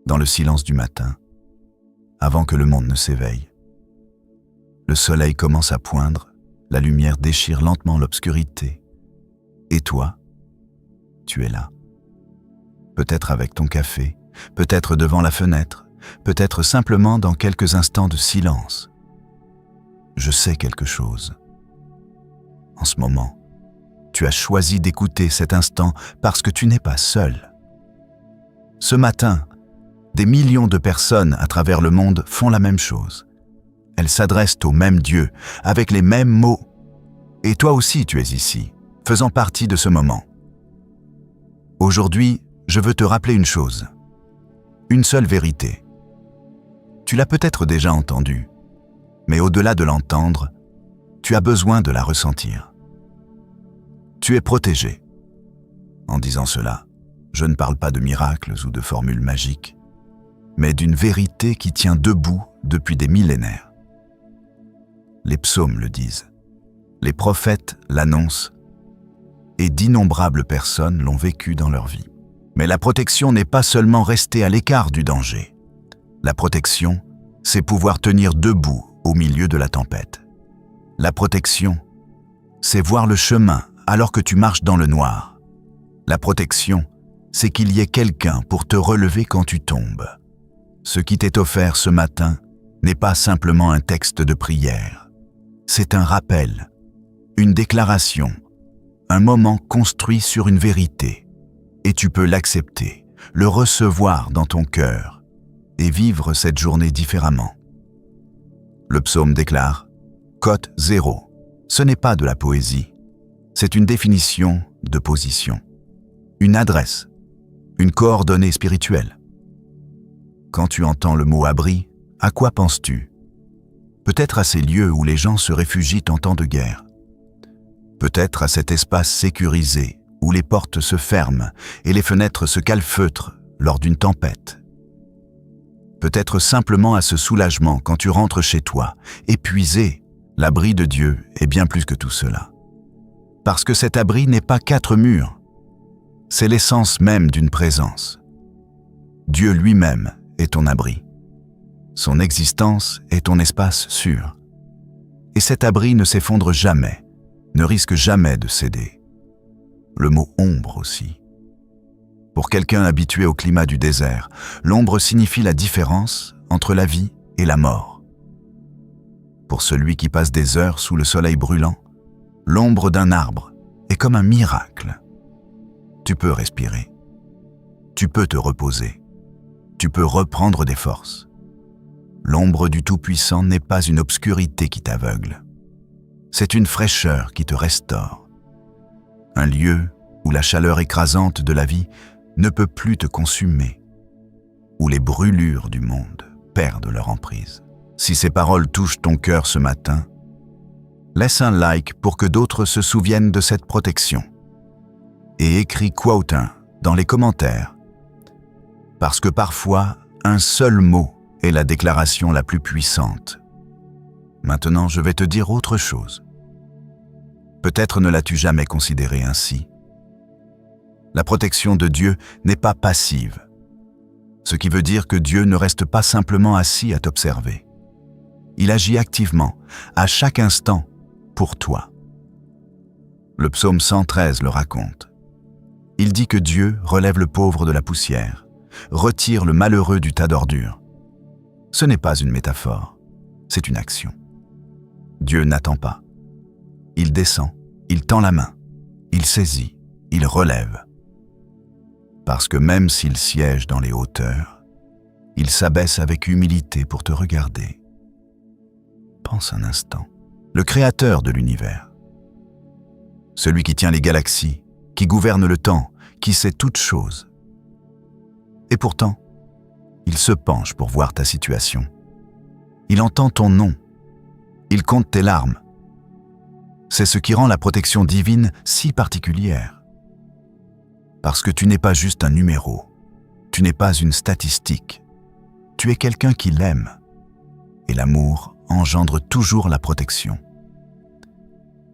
dans le silence du matin, avant que le monde ne s'éveille. Le soleil commence à poindre, la lumière déchire lentement l'obscurité. Et toi, tu es là. Peut-être avec ton café, peut-être devant la fenêtre, peut-être simplement dans quelques instants de silence. Je sais quelque chose. En ce moment, tu as choisi d'écouter cet instant parce que tu n'es pas seul. Ce matin, des millions de personnes à travers le monde font la même chose. Elles s'adressent au même Dieu, avec les mêmes mots. Et toi aussi tu es ici, faisant partie de ce moment. Aujourd'hui, je veux te rappeler une chose. Une seule vérité. Tu l'as peut-être déjà entendue, mais au-delà de l'entendre, tu as besoin de la ressentir. Tu es protégé. En disant cela, je ne parle pas de miracles ou de formules magiques, mais d'une vérité qui tient debout depuis des millénaires. Les psaumes le disent, les prophètes l'annoncent, et d'innombrables personnes l'ont vécu dans leur vie. Mais la protection n'est pas seulement rester à l'écart du danger. La protection, c'est pouvoir tenir debout au milieu de la tempête. La protection, c'est voir le chemin alors que tu marches dans le noir. La protection, c'est qu'il y ait quelqu'un pour te relever quand tu tombes. Ce qui t'est offert ce matin n'est pas simplement un texte de prière. C'est un rappel, une déclaration, un moment construit sur une vérité. Et tu peux l'accepter, le recevoir dans ton cœur et vivre cette journée différemment. Le psaume déclare « Cote 0 ». Ce n'est pas de la poésie, c'est une définition de position, une adresse, une coordonnée spirituelle. Quand tu entends le mot « abri », à quoi penses-tu? Peut-être à ces lieux où les gens se réfugient en temps de guerre. Peut-être à cet espace sécurisé où les portes se ferment et les fenêtres se calfeutrent lors d'une tempête. Peut-être simplement à ce soulagement quand tu rentres chez toi, épuisé. L'abri de Dieu est bien plus que tout cela. Parce que cet abri n'est pas 4 murs, c'est l'essence même d'une présence. Dieu lui-même est ton abri. Son existence est ton espace sûr. Et cet abri ne s'effondre jamais, ne risque jamais de céder. Le mot « ombre » aussi. Pour quelqu'un habitué au climat du désert, l'ombre signifie la différence entre la vie et la mort. Pour celui qui passe des heures sous le soleil brûlant, l'ombre d'un arbre est comme un miracle. Tu peux respirer. Tu peux te reposer. Tu peux reprendre des forces. L'ombre du Tout-Puissant n'est pas une obscurité qui t'aveugle. C'est une fraîcheur qui te restaure. Un lieu où la chaleur écrasante de la vie ne peut plus te consumer, où les brûlures du monde perdent leur emprise. Si ces paroles touchent ton cœur ce matin, laisse un like pour que d'autres se souviennent de cette protection. Et écris quote 1 dans les commentaires, parce que parfois, un seul mot est la déclaration la plus puissante. Maintenant, je vais te dire autre chose. Peut-être ne l'as-tu jamais considéré ainsi. La protection de Dieu n'est pas passive, ce qui veut dire que Dieu ne reste pas simplement assis à t'observer. Il agit activement, à chaque instant, pour toi. Le psaume 113 le raconte. Il dit que Dieu relève le pauvre de la poussière, retire le malheureux du tas d'ordures. Ce n'est pas une métaphore, c'est une action. Dieu n'attend pas. Il descend, il tend la main, il saisit, il relève. Parce que même s'il siège dans les hauteurs, il s'abaisse avec humilité pour te regarder. Pense un instant. Le créateur de l'univers. Celui qui tient les galaxies, qui gouverne le temps, qui sait toutes choses. Et pourtant, il se penche pour voir ta situation. Il entend ton nom. Il compte tes larmes. C'est ce qui rend la protection divine si particulière. Parce que tu n'es pas juste un numéro. Tu n'es pas une statistique. Tu es quelqu'un qui l'aime. Et l'amour engendre toujours la protection.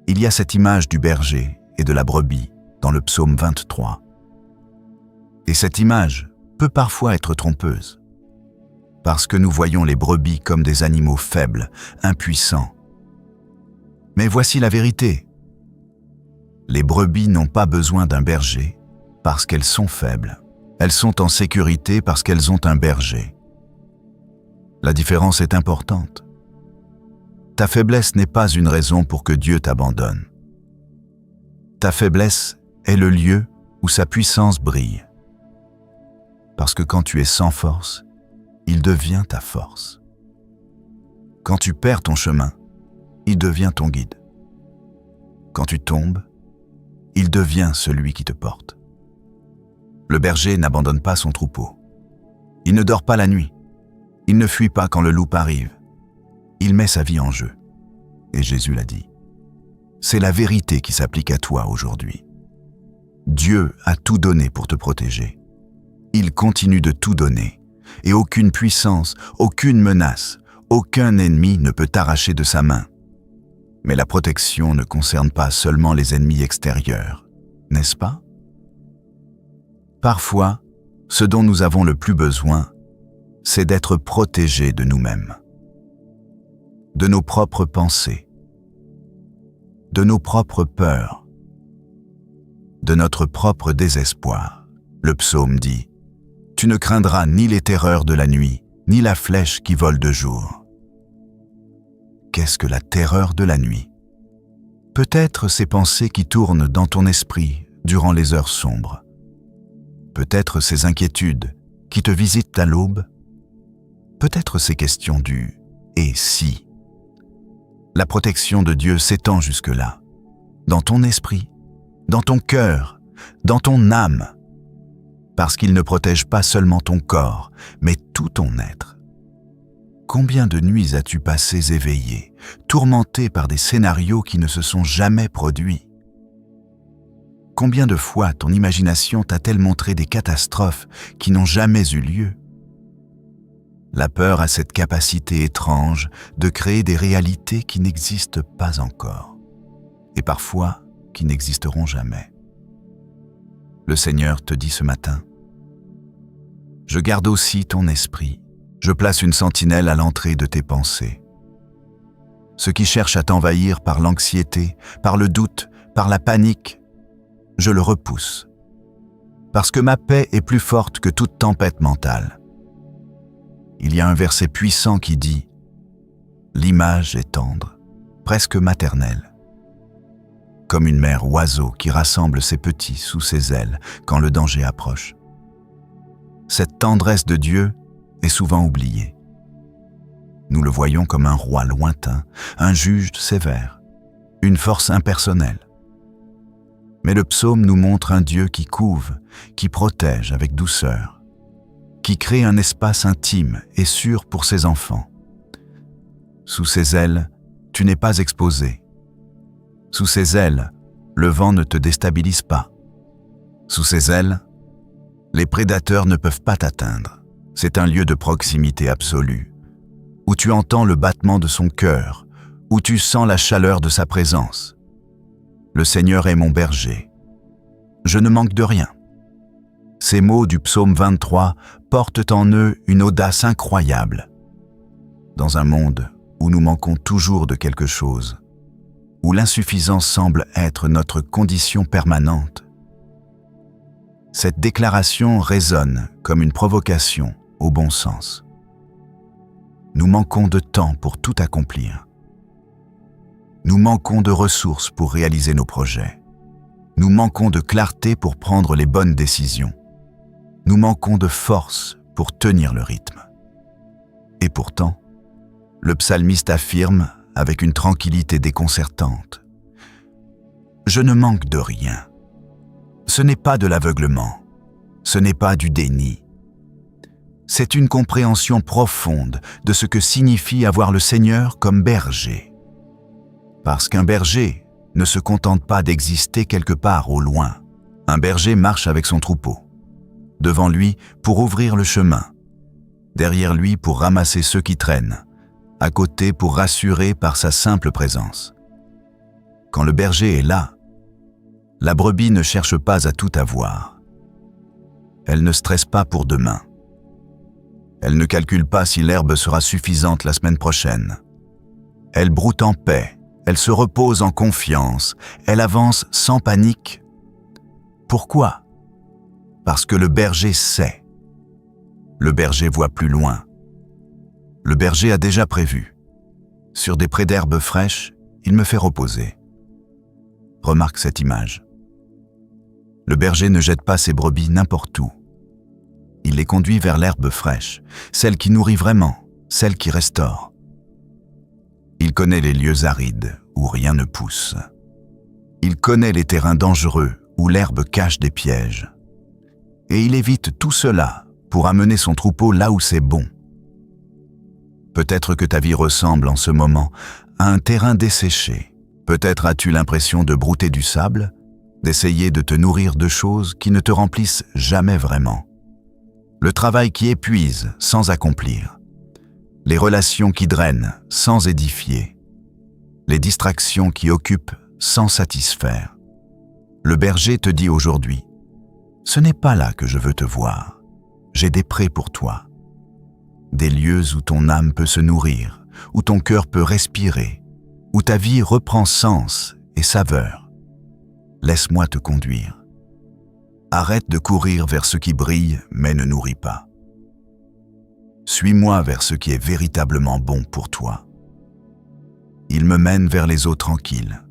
Il y a cette image du berger et de la brebis dans le psaume 23. Et cette image peut parfois être trompeuse. parce que nous voyons les brebis comme des animaux faibles, impuissants. Mais voici la vérité. Les brebis n'ont pas besoin d'un berger parce qu'elles sont faibles. Elles sont en sécurité parce qu'elles ont un berger. La différence est importante. Ta faiblesse n'est pas une raison pour que Dieu t'abandonne. Ta faiblesse est le lieu où sa puissance brille. Parce que quand tu es sans force, il devient ta force. Quand tu perds ton chemin, il devient ton guide. Quand tu tombes, il devient celui qui te porte. Le berger n'abandonne pas son troupeau. Il ne dort pas la nuit. Il ne fuit pas quand le loup arrive. Il met sa vie en jeu. Et Jésus l'a dit. C'est la vérité qui s'applique à toi aujourd'hui. Dieu a tout donné pour te protéger. Il continue de tout donner. Et aucune puissance, aucune menace, aucun ennemi ne peut t'arracher de sa main. Mais la protection ne concerne pas seulement les ennemis extérieurs, n'est-ce pas? Parfois, ce dont nous avons le plus besoin, c'est d'être protégés de nous-mêmes, de nos propres pensées, de nos propres peurs, de notre propre désespoir. Le psaume dit « Tu ne craindras ni les terreurs de la nuit, ni la flèche qui vole de jour. » Qu'est-ce que la terreur de la nuit? Peut-être ces pensées qui tournent dans ton esprit durant les heures sombres. Peut-être ces inquiétudes qui te visitent à l'aube. Peut-être ces questions du « et si ». La protection de Dieu s'étend jusque-là, dans ton esprit, dans ton cœur, dans ton âme, parce qu'il ne protège pas seulement ton corps, mais tout ton être. Combien de nuits as-tu passées éveillé, tourmenté par des scénarios qui ne se sont jamais produits? Combien de fois ton imagination t'a-t-elle montré des catastrophes qui n'ont jamais eu lieu? La peur a cette capacité étrange de créer des réalités qui n'existent pas encore, et parfois qui n'existeront jamais. Le Seigneur te dit ce matin, « Je garde aussi ton esprit, je place une sentinelle à l'entrée de tes pensées. Ce qui cherche à t'envahir par l'anxiété, par le doute, par la panique, je le repousse, parce que ma paix est plus forte que toute tempête mentale. » Il y a un verset puissant qui dit « L'image est tendre, presque maternelle, comme une mère oiseau qui rassemble ses petits sous ses ailes quand le danger approche. » Cette tendresse de Dieu est souvent oubliée. Nous le voyons comme un roi lointain, un juge sévère, une force impersonnelle. Mais le psaume nous montre un Dieu qui couve, qui protège avec douceur, qui crée un espace intime et sûr pour ses enfants. Sous ses ailes, tu n'es pas exposé. Sous ses ailes, le vent ne te déstabilise pas. Sous ses ailes, les prédateurs ne peuvent pas t'atteindre. C'est un lieu de proximité absolue, où tu entends le battement de son cœur, où tu sens la chaleur de sa présence. Le Seigneur est mon berger. Je ne manque de rien. Ces mots du psaume 23 portent en eux une audace incroyable. Dans un monde où nous manquons toujours de quelque chose, où l'insuffisance semble être notre condition permanente, cette déclaration résonne comme une provocation au bon sens. Nous manquons de temps pour tout accomplir. Nous manquons de ressources pour réaliser nos projets. Nous manquons de clarté pour prendre les bonnes décisions. Nous manquons de force pour tenir le rythme. Et pourtant, le psalmiste affirme avec une tranquillité déconcertante « Je ne manque de rien. Ce n'est pas de l'aveuglement, ce n'est pas du déni. C'est une compréhension profonde de ce que signifie avoir le Seigneur comme berger. Parce qu'un berger ne se contente pas d'exister quelque part au loin. Un berger marche avec son troupeau. Devant lui pour ouvrir le chemin, derrière lui pour ramasser ceux qui traînent, à côté pour rassurer par sa simple présence. Quand le berger est là, la brebis ne cherche pas à tout avoir. Elle ne stresse pas pour demain. Elle ne calcule pas si l'herbe sera suffisante la semaine prochaine. Elle broute en paix, elle se repose en confiance, elle avance sans panique. Pourquoi? Parce que le berger sait. Le berger voit plus loin. Le berger a déjà prévu. Sur des prés d'herbes fraîches, il me fait reposer. Remarque cette image. Le berger ne jette pas ses brebis n'importe où. Il les conduit vers l'herbe fraîche, celle qui nourrit vraiment, celle qui restaure. Il connaît les lieux arides où rien ne pousse. Il connaît les terrains dangereux où l'herbe cache des pièges. Et il évite tout cela pour amener son troupeau là où c'est bon. Peut-être que ta vie ressemble en ce moment à un terrain desséché. Peut-être as-tu l'impression de brouter du sable, d'essayer de te nourrir de choses qui ne te remplissent jamais vraiment. Le travail qui épuise sans accomplir. Les relations qui drainent sans édifier. Les distractions qui occupent sans satisfaire. Le berger te dit aujourd'hui, « Ce n'est pas là que je veux te voir. J'ai des prés pour toi. » Des lieux où ton âme peut se nourrir, où ton cœur peut respirer, où ta vie reprend sens et saveur. Laisse-moi te conduire. Arrête de courir vers ce qui brille mais ne nourrit pas. Suis-moi vers ce qui est véritablement bon pour toi. Il me mène vers les eaux tranquilles.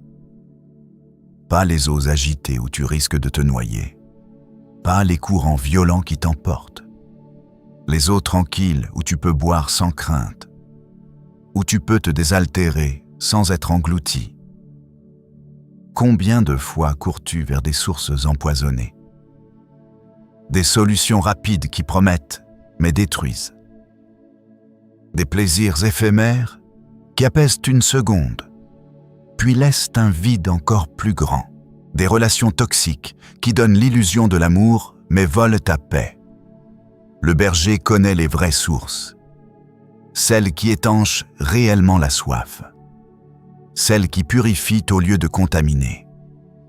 Pas les eaux agitées où tu risques de te noyer. Pas les courants violents qui t'emportent. Les eaux tranquilles où tu peux boire sans crainte, où tu peux te désaltérer sans être englouti. Combien de fois cours-tu vers des sources empoisonnées? Des solutions rapides qui promettent, mais détruisent. Des plaisirs éphémères qui apaisent une seconde, puis laissent un vide encore plus grand. Des relations toxiques qui donnent l'illusion de l'amour, mais volent ta paix. Le berger connaît les vraies sources, celles qui étanchent réellement la soif, celles qui purifient au lieu de contaminer.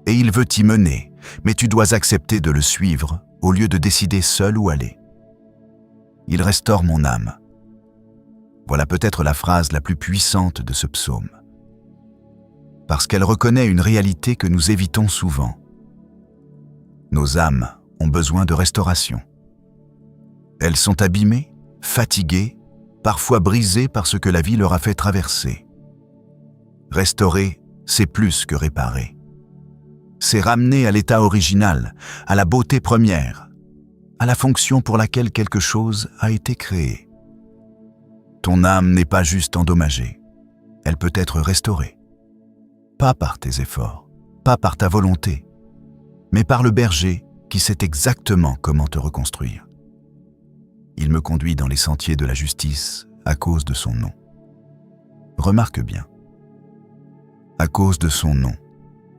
Et il veut t'y mener, mais tu dois accepter de le suivre au lieu de décider seul où aller. Il restaure mon âme. Voilà peut-être la phrase la plus puissante de ce psaume, parce qu'elle reconnaît une réalité que nous évitons souvent. Nos âmes ont besoin de restauration. Elles sont abîmées, fatiguées, parfois brisées par ce que la vie leur a fait traverser. Restaurer, c'est plus que réparer. C'est ramener à l'état original, à la beauté première, à la fonction pour laquelle quelque chose a été créé. Ton âme n'est pas juste endommagée, elle peut être restaurée. Pas par tes efforts, pas par ta volonté, mais par le berger qui sait exactement comment te reconstruire. Il me conduit dans les sentiers de la justice à cause de son nom. Remarque bien. À cause de son nom,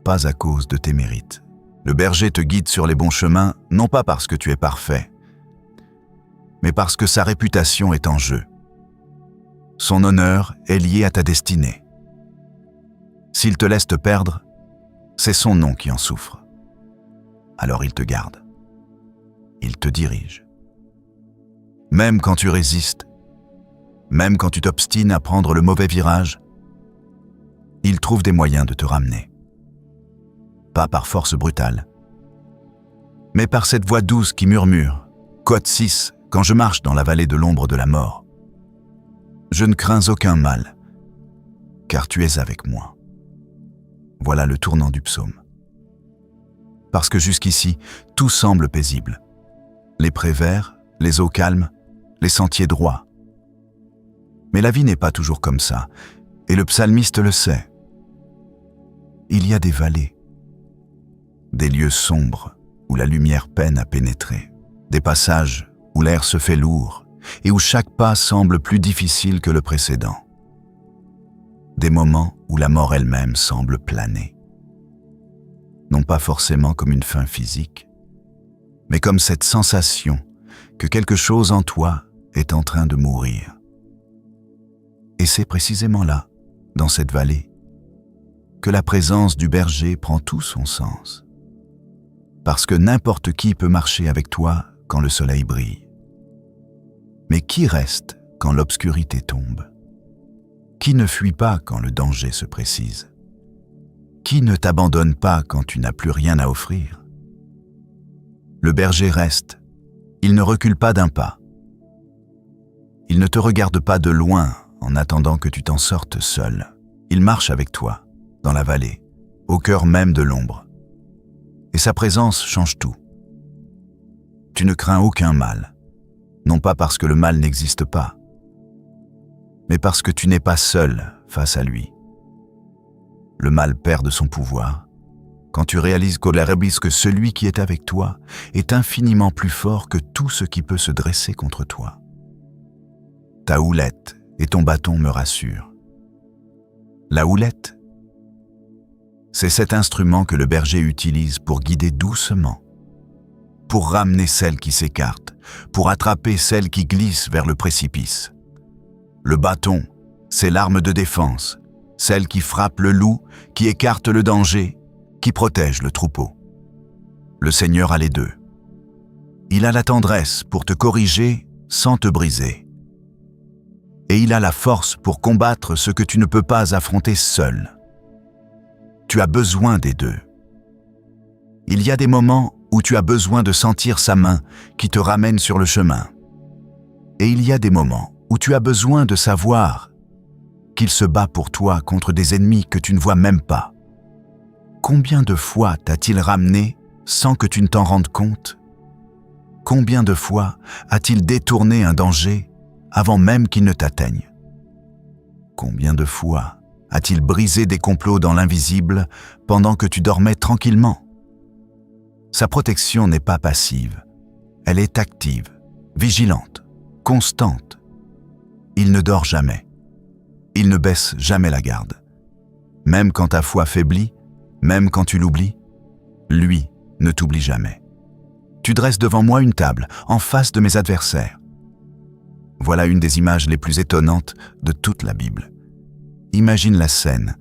pas à cause de tes mérites. Le berger te guide sur les bons chemins, non pas parce que tu es parfait, mais parce que sa réputation est en jeu. Son honneur est lié à ta destinée. S'il te laisse te perdre, c'est son nom qui en souffre. Alors il te garde. Il te dirige. Même quand tu résistes, même quand tu t'obstines à prendre le mauvais virage, il trouve des moyens de te ramener. Pas par force brutale, mais par cette voix douce qui murmure « Code 6, quand je marche dans la vallée de l'ombre de la mort, je ne crains aucun mal, car tu es avec moi. » Voilà le tournant du psaume. Parce que jusqu'ici, tout semble paisible. Les prés verts, les eaux calmes, les sentiers droits. Mais la vie n'est pas toujours comme ça, et le psalmiste le sait. Il y a des vallées, des lieux sombres où la lumière peine à pénétrer, des passages où l'air se fait lourd et où chaque pas semble plus difficile que le précédent, des moments où la mort elle-même semble planer. Non pas forcément comme une fin physique, mais comme cette sensation que quelque chose en toi est en train de mourir. Et c'est précisément là, dans cette vallée, que la présence du berger prend tout son sens. Parce que n'importe qui peut marcher avec toi quand le soleil brille. Mais qui reste quand l'obscurité tombe? Qui ne fuit pas quand le danger se précise? Qui ne t'abandonne pas quand tu n'as plus rien à offrir? Le berger reste, il ne recule pas d'un pas. Il ne te regarde pas de loin en attendant que tu t'en sortes seul. Il marche avec toi, dans la vallée, au cœur même de l'ombre. Et sa présence change tout. Tu ne crains aucun mal, non pas parce que le mal n'existe pas, mais parce que tu n'es pas seul face à lui. Le mal perd de son pouvoir quand tu réalises que celui qui est avec toi est infiniment plus fort que tout ce qui peut se dresser contre toi. Ta houlette et ton bâton me rassurent. La houlette, c'est cet instrument que le berger utilise pour guider doucement, pour ramener celle qui s'écarte, pour attraper celle qui glisse vers le précipice. Le bâton, c'est l'arme de défense, celle qui frappe le loup, qui écarte le danger, qui protège le troupeau. Le Seigneur a les deux. Il a la tendresse pour te corriger sans te briser. Et il a la force pour combattre ce que tu ne peux pas affronter seul. Tu as besoin des deux. Il y a des moments où tu as besoin de sentir sa main qui te ramène sur le chemin. Et il y a des moments où tu as besoin de savoir qu'il se bat pour toi contre des ennemis que tu ne vois même pas. Combien de fois t'a-t-il ramené sans que tu ne t'en rendes compte? Combien de fois a-t-il détourné un danger avant même qu'il ne t'atteigne? Combien de fois a-t-il brisé des complots dans l'invisible pendant que tu dormais tranquillement? Sa protection n'est pas passive, elle est active, vigilante, constante. Il ne dort jamais. Il ne baisse jamais la garde. Même quand ta foi faiblit, même quand tu l'oublies, lui ne t'oublie jamais. Tu dresses devant moi une table, en face de mes adversaires. Voilà une des images les plus étonnantes de toute la Bible. Imagine la scène.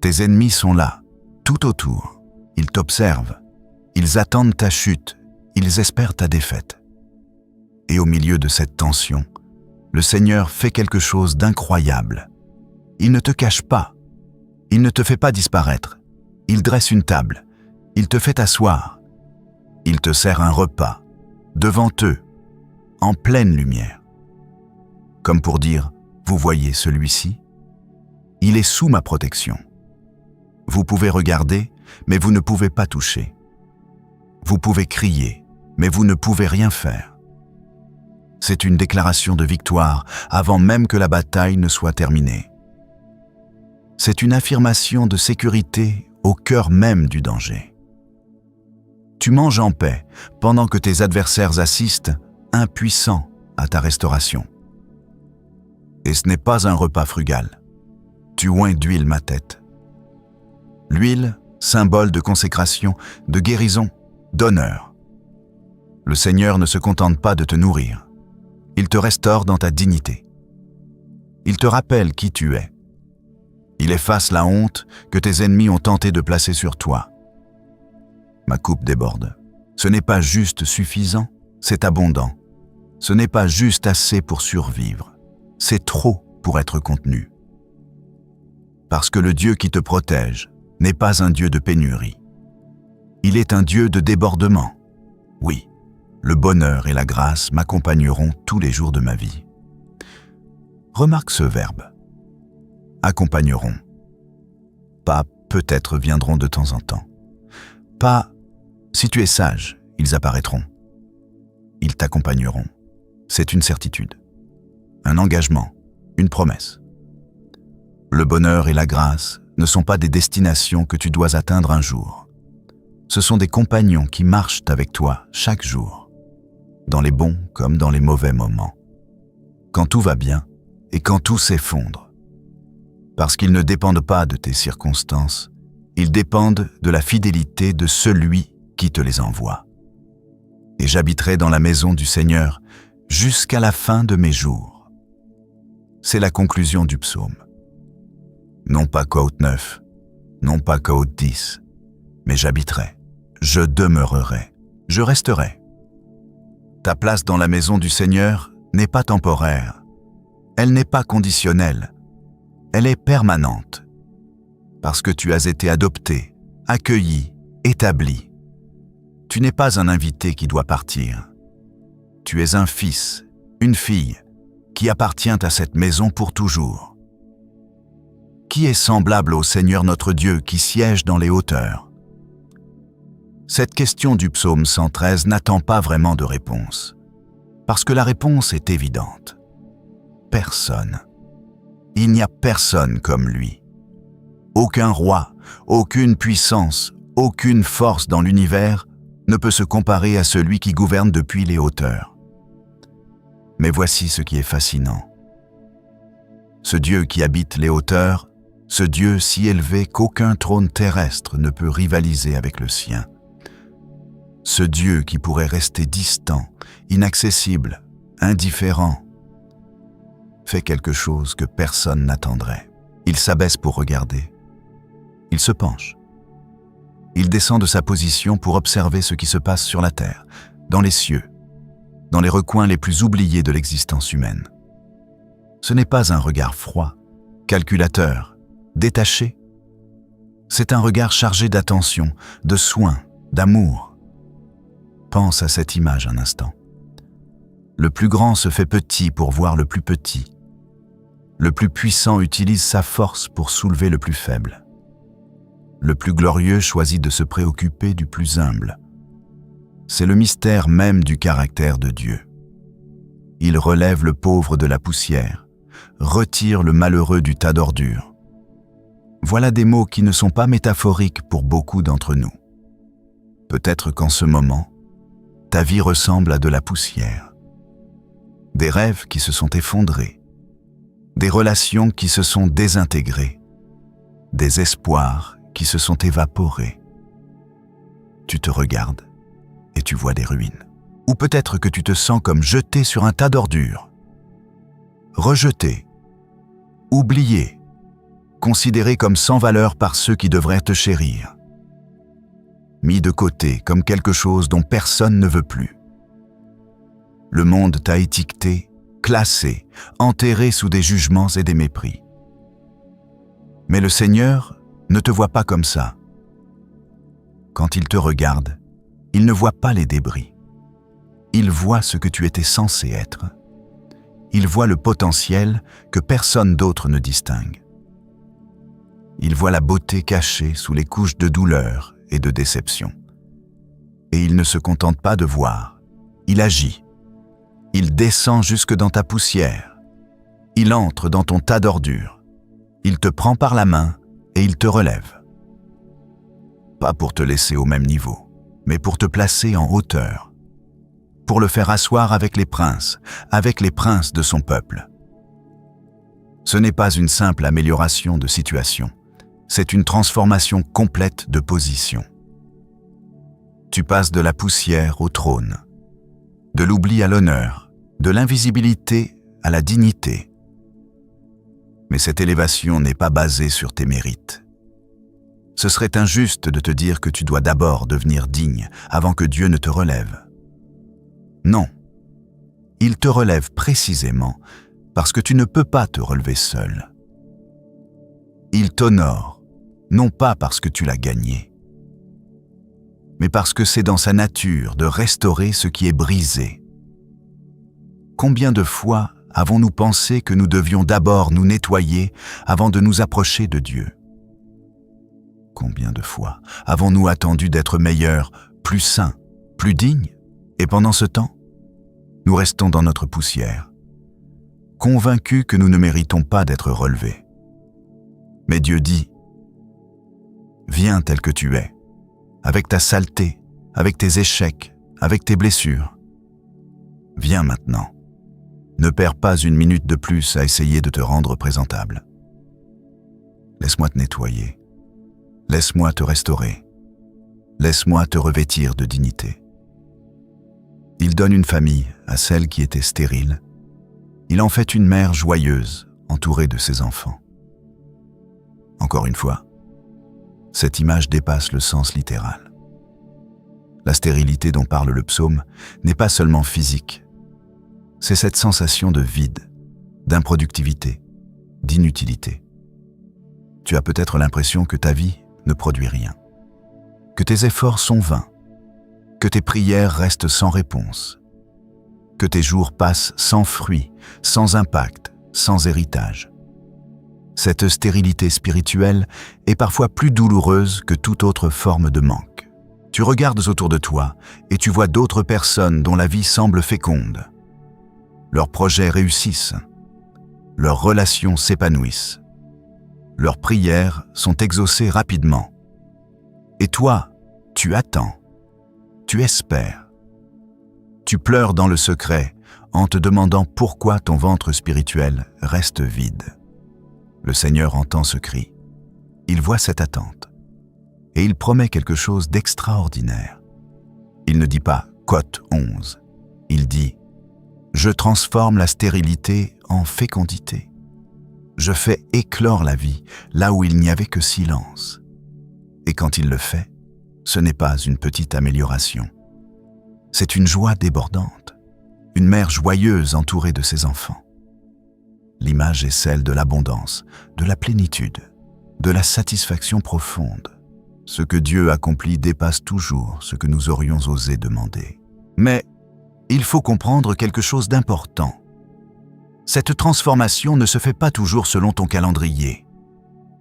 Tes ennemis sont là, tout autour. Ils t'observent. Ils attendent ta chute. Ils espèrent ta défaite. Et au milieu de cette tension, le Seigneur fait quelque chose d'incroyable. Il ne te cache pas. Il ne te fait pas disparaître. Il dresse une table. Il te fait asseoir. Il te sert un repas, devant eux, en pleine lumière. Comme pour dire, vous voyez celui-ci? Il est sous ma protection. Vous pouvez regarder, mais vous ne pouvez pas toucher. Vous pouvez crier, mais vous ne pouvez rien faire. C'est une déclaration de victoire avant même que la bataille ne soit terminée. C'est une affirmation de sécurité au cœur même du danger. Tu manges en paix pendant que tes adversaires assistent, impuissants, à ta restauration. Et ce n'est pas un repas frugal. Tu oins d'huile ma tête. L'huile, symbole de consécration, de guérison, d'honneur. Le Seigneur ne se contente pas de te nourrir. Il te restaure dans ta dignité. Il te rappelle qui tu es. Il efface la honte que tes ennemis ont tenté de placer sur toi. Ma coupe déborde. Ce n'est pas juste suffisant, c'est abondant. Ce n'est pas juste assez pour survivre. C'est trop pour être contenu. Parce que le Dieu qui te protège n'est pas un Dieu de pénurie. Il est un Dieu de débordement. Oui, le bonheur et la grâce m'accompagneront tous les jours de ma vie. Remarque ce verbe. Accompagneront. Pas peut-être viendront de temps en temps. Pas si tu es sage, ils apparaîtront. Ils t'accompagneront. C'est une certitude. Un engagement, une promesse. Le bonheur et la grâce ne sont pas des destinations que tu dois atteindre un jour. Ce sont des compagnons qui marchent avec toi chaque jour, dans les bons comme dans les mauvais moments, quand tout va bien et quand tout s'effondre. Parce qu'ils ne dépendent pas de tes circonstances, ils dépendent de la fidélité de celui qui te les envoie. Et j'habiterai dans la maison du Seigneur jusqu'à la fin de mes jours. C'est la conclusion du psaume. Non pas Côte 9, non pas Côte 10, mais j'habiterai, je demeurerai, je resterai. Ta place dans la maison du Seigneur n'est pas temporaire, elle n'est pas conditionnelle, elle est permanente, parce que tu as été adopté, accueilli, établi. Tu n'es pas un invité qui doit partir. Tu es un fils, une fille, qui appartient à cette maison pour toujours. Qui est semblable au Seigneur notre Dieu qui siège dans les hauteurs? Cette question du psaume 113 n'attend pas vraiment de réponse, parce que la réponse est évidente. Personne. Il n'y a personne comme lui. Aucun roi, aucune puissance, aucune force dans l'univers ne peut se comparer à celui qui gouverne depuis les hauteurs. Mais voici ce qui est fascinant. Ce Dieu qui habite les hauteurs, ce Dieu si élevé qu'aucun trône terrestre ne peut rivaliser avec le sien. Ce Dieu qui pourrait rester distant, inaccessible, indifférent, fait quelque chose que personne n'attendrait. Il s'abaisse pour regarder. Il se penche. Il descend de sa position pour observer ce qui se passe sur la terre, dans les cieux, dans les recoins les plus oubliés de l'existence humaine. Ce n'est pas un regard froid, calculateur, détaché. C'est un regard chargé d'attention, de soin, d'amour. Pense à cette image un instant. Le plus grand se fait petit pour voir le plus petit. Le plus puissant utilise sa force pour soulever le plus faible. Le plus glorieux choisit de se préoccuper du plus humble. C'est le mystère même du caractère de Dieu. Il relève le pauvre de la poussière, retire le malheureux du tas d'ordures. Voilà des mots qui ne sont pas métaphoriques pour beaucoup d'entre nous. Peut-être qu'en ce moment, ta vie ressemble à de la poussière. Des rêves qui se sont effondrés, des relations qui se sont désintégrées, des espoirs qui se sont évaporés. Tu te regardes et tu vois des ruines. Ou peut-être que tu te sens comme jeté sur un tas d'ordures. Rejeté, oublié, considéré comme sans valeur par ceux qui devraient te chérir. Mis de côté comme quelque chose dont personne ne veut plus. Le monde t'a étiqueté, classé, enterré sous des jugements et des mépris. Mais le Seigneur ne te voit pas comme ça. Quand il te regarde, il ne voit pas les débris. Il voit ce que tu étais censé être. Il voit le potentiel que personne d'autre ne distingue. Il voit la beauté cachée sous les couches de douleur et de déception. Et il ne se contente pas de voir, il agit. Il descend jusque dans ta poussière. Il entre dans ton tas d'ordures. Il te prend par la main et il te relève. Pas pour te laisser au même niveau, mais pour te placer en hauteur. Pour le faire asseoir avec les princes de son peuple. Ce n'est pas une simple amélioration de situation, c'est une transformation complète de position. Tu passes de la poussière au trône, de l'oubli à l'honneur, de l'invisibilité à la dignité. Mais cette élévation n'est pas basée sur tes mérites. Ce serait injuste de te dire que tu dois d'abord devenir digne avant que Dieu ne te relève. Non, il te relève précisément parce que tu ne peux pas te relever seul. Il t'honore, non pas parce que tu l'as gagné, mais parce que c'est dans sa nature de restaurer ce qui est brisé. Combien de fois avons-nous pensé que nous devions d'abord nous nettoyer avant de nous approcher de Dieu? Combien de fois avons-nous attendu d'être meilleurs, plus saints, plus dignes, et pendant ce temps, nous restons dans notre poussière, convaincus que nous ne méritons pas d'être relevés. Mais Dieu dit, « Viens tel que tu es, avec ta saleté, avec tes échecs, avec tes blessures. Viens maintenant. Ne perds pas une minute de plus à essayer de te rendre présentable. Laisse-moi te nettoyer. Laisse-moi te restaurer. Laisse-moi te revêtir de dignité. » Il donne une famille à celle qui était stérile. Il en fait une mère joyeuse, entourée de ses enfants. Encore une fois, cette image dépasse le sens littéral. La stérilité dont parle le psaume n'est pas seulement physique, c'est cette sensation de vide, d'improductivité, d'inutilité. Tu as peut-être l'impression que ta vie ne produit rien, que tes efforts sont vains, que tes prières restent sans réponse, que tes jours passent sans fruit, sans impact, sans héritage. Cette stérilité spirituelle est parfois plus douloureuse que toute autre forme de manque. Tu regardes autour de toi et tu vois d'autres personnes dont la vie semble féconde. Leurs projets réussissent, leurs relations s'épanouissent, leurs prières sont exaucées rapidement. Et toi, tu attends, tu espères. Tu pleures dans le secret en te demandant pourquoi ton ventre spirituel reste vide. Le Seigneur entend ce cri, il voit cette attente, et il promet quelque chose d'extraordinaire. Il ne dit pas « Cote 11 », il dit « Je transforme la stérilité en fécondité. Je fais éclore la vie là où il n'y avait que silence. » Et quand il le fait, ce n'est pas une petite amélioration. C'est une joie débordante, une mère joyeuse entourée de ses enfants. L'image est celle de l'abondance, de la plénitude, de la satisfaction profonde. Ce que Dieu accomplit dépasse toujours ce que nous aurions osé demander. Mais il faut comprendre quelque chose d'important. Cette transformation ne se fait pas toujours selon ton calendrier.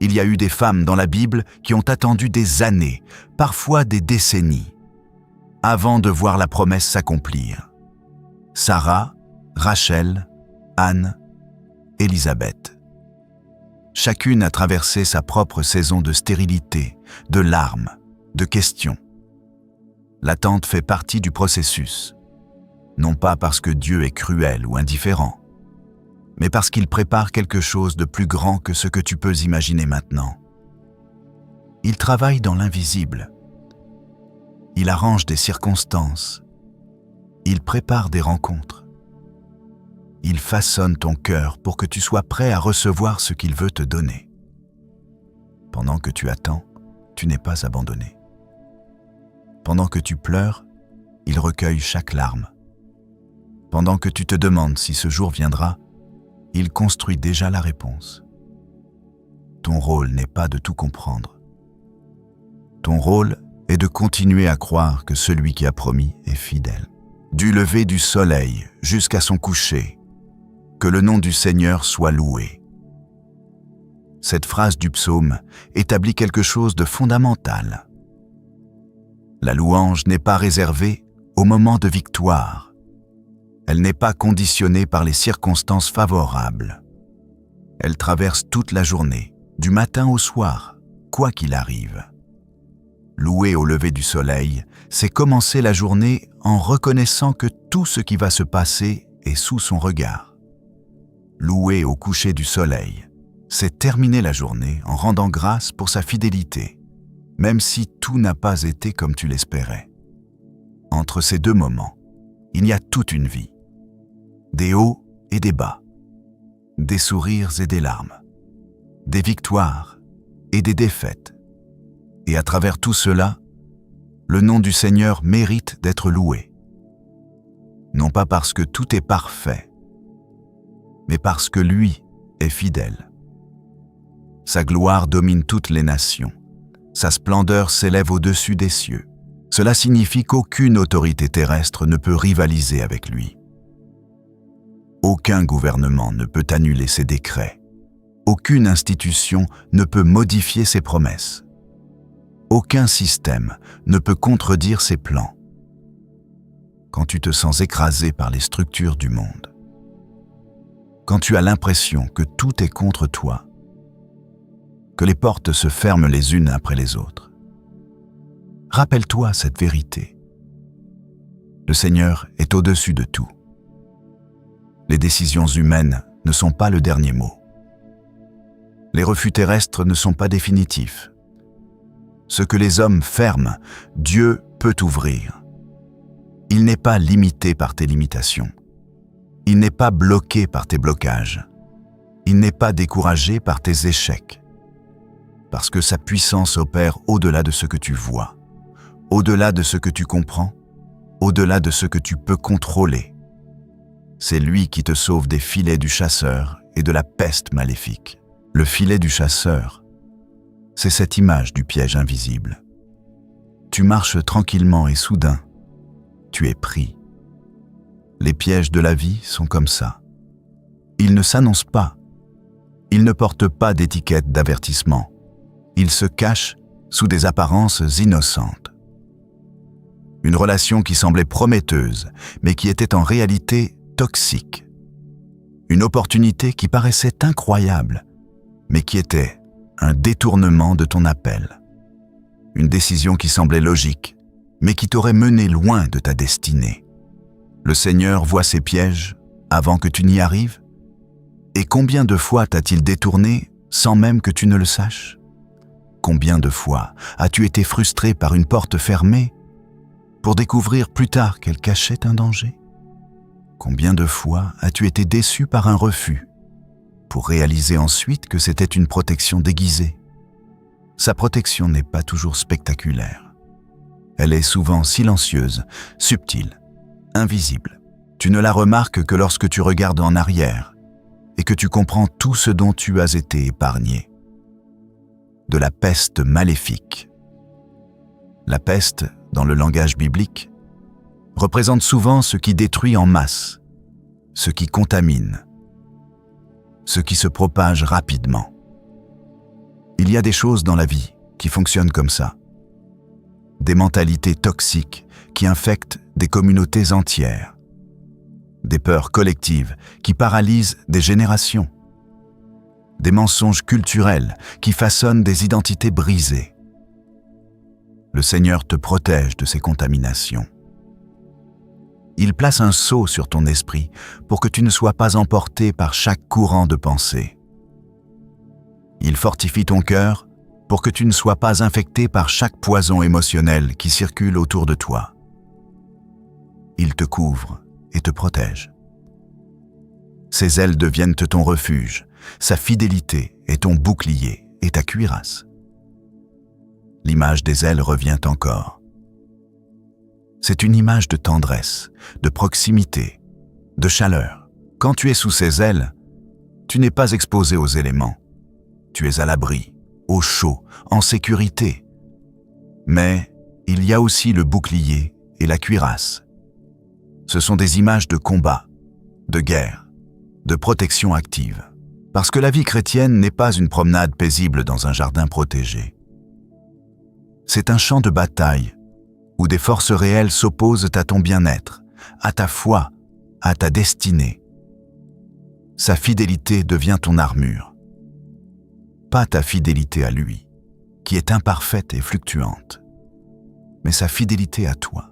Il y a eu des femmes dans la Bible qui ont attendu des années, parfois des décennies, avant de voir la promesse s'accomplir. Sarah, Rachel, Anne, Élisabeth. Chacune a traversé sa propre saison de stérilité, de larmes, de questions. L'attente fait partie du processus, non pas parce que Dieu est cruel ou indifférent, mais parce qu'il prépare quelque chose de plus grand que ce que tu peux imaginer maintenant. Il travaille dans l'invisible. Il arrange des circonstances. Il prépare des rencontres. Il façonne ton cœur pour que tu sois prêt à recevoir ce qu'il veut te donner. Pendant que tu attends, tu n'es pas abandonné. Pendant que tu pleures, il recueille chaque larme. Pendant que tu te demandes si ce jour viendra, il construit déjà la réponse. Ton rôle n'est pas de tout comprendre. Ton rôle est de continuer à croire que celui qui a promis est fidèle. Du lever du soleil jusqu'à son coucher, que le nom du Seigneur soit loué. Cette phrase du psaume établit quelque chose de fondamental. La louange n'est pas réservée au moment de victoire. Elle n'est pas conditionnée par les circonstances favorables. Elle traverse toute la journée, du matin au soir, quoi qu'il arrive. Louer au lever du soleil, c'est commencer la journée en reconnaissant que tout ce qui va se passer est sous son regard. Louer au coucher du soleil, c'est terminer la journée en rendant grâce pour sa fidélité, même si tout n'a pas été comme tu l'espérais. Entre ces deux moments, il y a toute une vie. Des hauts et des bas, des sourires et des larmes, des victoires et des défaites. Et à travers tout cela, le nom du Seigneur mérite d'être loué. Non pas parce que tout est parfait, mais parce que lui est fidèle. Sa gloire domine toutes les nations. Sa splendeur s'élève au-dessus des cieux. Cela signifie qu'aucune autorité terrestre ne peut rivaliser avec lui. Aucun gouvernement ne peut annuler ses décrets. Aucune institution ne peut modifier ses promesses. Aucun système ne peut contredire ses plans. Quand tu te sens écrasé par les structures du monde, quand tu as l'impression que tout est contre toi, que les portes se ferment les unes après les autres, rappelle-toi cette vérité. Le Seigneur est au-dessus de tout. Les décisions humaines ne sont pas le dernier mot. Les refus terrestres ne sont pas définitifs. Ce que les hommes ferment, Dieu peut ouvrir. Il n'est pas limité par tes limitations. Il n'est pas bloqué par tes blocages. Il n'est pas découragé par tes échecs. Parce que sa puissance opère au-delà de ce que tu vois, au-delà de ce que tu comprends, au-delà de ce que tu peux contrôler. c'est lui qui te sauve des filets du chasseur et de la peste maléfique. Le filet du chasseur, c'est cette image du piège invisible. Tu marches tranquillement et soudain, tu es pris. Les pièges de la vie sont comme ça. Ils ne s'annoncent pas. Ils ne portent pas d'étiquette d'avertissement. Ils se cachent sous des apparences innocentes. Une relation qui semblait prometteuse, mais qui était en réalité toxique. Une opportunité qui paraissait incroyable, mais qui était un détournement de ton appel. Une décision qui semblait logique, mais qui t'aurait mené loin de ta destinée. Le Seigneur voit ces pièges avant que tu n'y arrives? Et combien de fois t'a-t-il détourné sans même que tu ne le saches? Combien de fois as-tu été frustré par une porte fermée pour découvrir plus tard qu'elle cachait un danger? Combien de fois as-tu été déçu par un refus pour réaliser ensuite que c'était une protection déguisée? Sa protection n'est pas toujours spectaculaire. Elle est souvent silencieuse, subtile, invisible. Tu ne la remarques que lorsque tu regardes en arrière et que tu comprends tout ce dont tu as été épargné. De la peste maléfique. La peste, dans le langage biblique, représente souvent ce qui détruit en masse, ce qui contamine, ce qui se propage rapidement. Il y a des choses dans la vie qui fonctionnent comme ça. Des mentalités toxiques qui infectent des communautés entières. Des peurs collectives qui paralysent des générations. Des mensonges culturels qui façonnent des identités brisées. Le Seigneur te protège de ces contaminations. Il place un sceau sur ton esprit pour que tu ne sois pas emporté par chaque courant de pensée. Il fortifie ton cœur pour que tu ne sois pas infecté par chaque poison émotionnel qui circule autour de toi. Il te couvre et te protège. Ses ailes deviennent ton refuge, sa fidélité est ton bouclier et ta cuirasse. L'image des ailes revient encore. C'est une image de tendresse, de proximité, de chaleur. Quand tu es sous ses ailes, tu n'es pas exposé aux éléments. Tu es à l'abri, au chaud, en sécurité. Mais il y a aussi le bouclier et la cuirasse. Ce sont des images de combat, de guerre, de protection active. Parce que la vie chrétienne n'est pas une promenade paisible dans un jardin protégé. C'est un champ de bataille où des forces réelles s'opposent à ton bien-être, à ta foi, à ta destinée. Sa fidélité devient ton armure. Pas ta fidélité à lui, qui est imparfaite et fluctuante, mais sa fidélité à toi,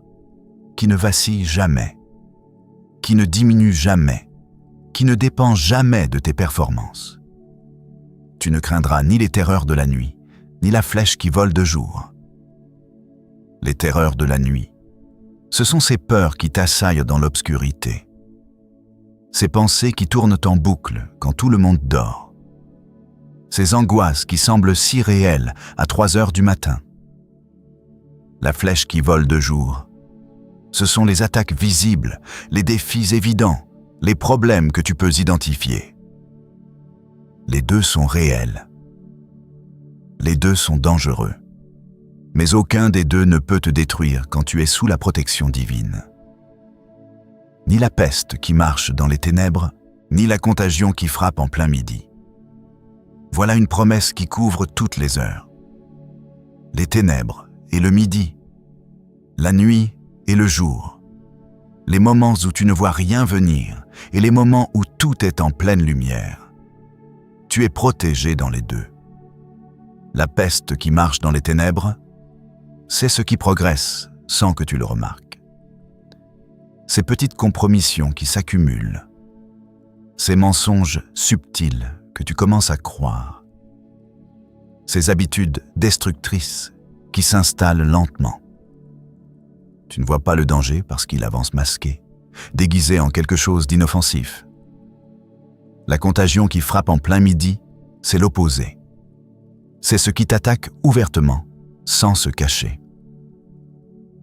qui ne vacille jamais, qui ne diminue jamais, qui ne dépend jamais de tes performances. Tu ne craindras ni les terreurs de la nuit, ni la flèche qui vole de jour. Les terreurs de la nuit, ce sont ces peurs qui t'assaillent dans l'obscurité. Ces pensées qui tournent en boucle quand tout le monde dort. Ces angoisses qui semblent si réelles à 3 heures du matin. La flèche qui vole de jour, ce sont les attaques visibles, les défis évidents, les problèmes que tu peux identifier. Les deux sont réels. Les deux sont dangereux. Mais aucun des deux ne peut te détruire quand tu es sous la protection divine. Ni la peste qui marche dans les ténèbres, ni la contagion qui frappe en plein midi. Voilà une promesse qui couvre toutes les heures. Les ténèbres et le midi, la nuit et le jour, les moments où tu ne vois rien venir et les moments où tout est en pleine lumière. Tu es protégé dans les deux. La peste qui marche dans les ténèbres, c'est ce qui progresse sans que tu le remarques. Ces petites compromissions qui s'accumulent, ces mensonges subtils que tu commences à croire, ces habitudes destructrices qui s'installent lentement. Tu ne vois pas le danger parce qu'il avance masqué, déguisé en quelque chose d'inoffensif. La contagion qui frappe en plein midi, c'est l'opposé. C'est ce qui t'attaque ouvertement, sans se cacher.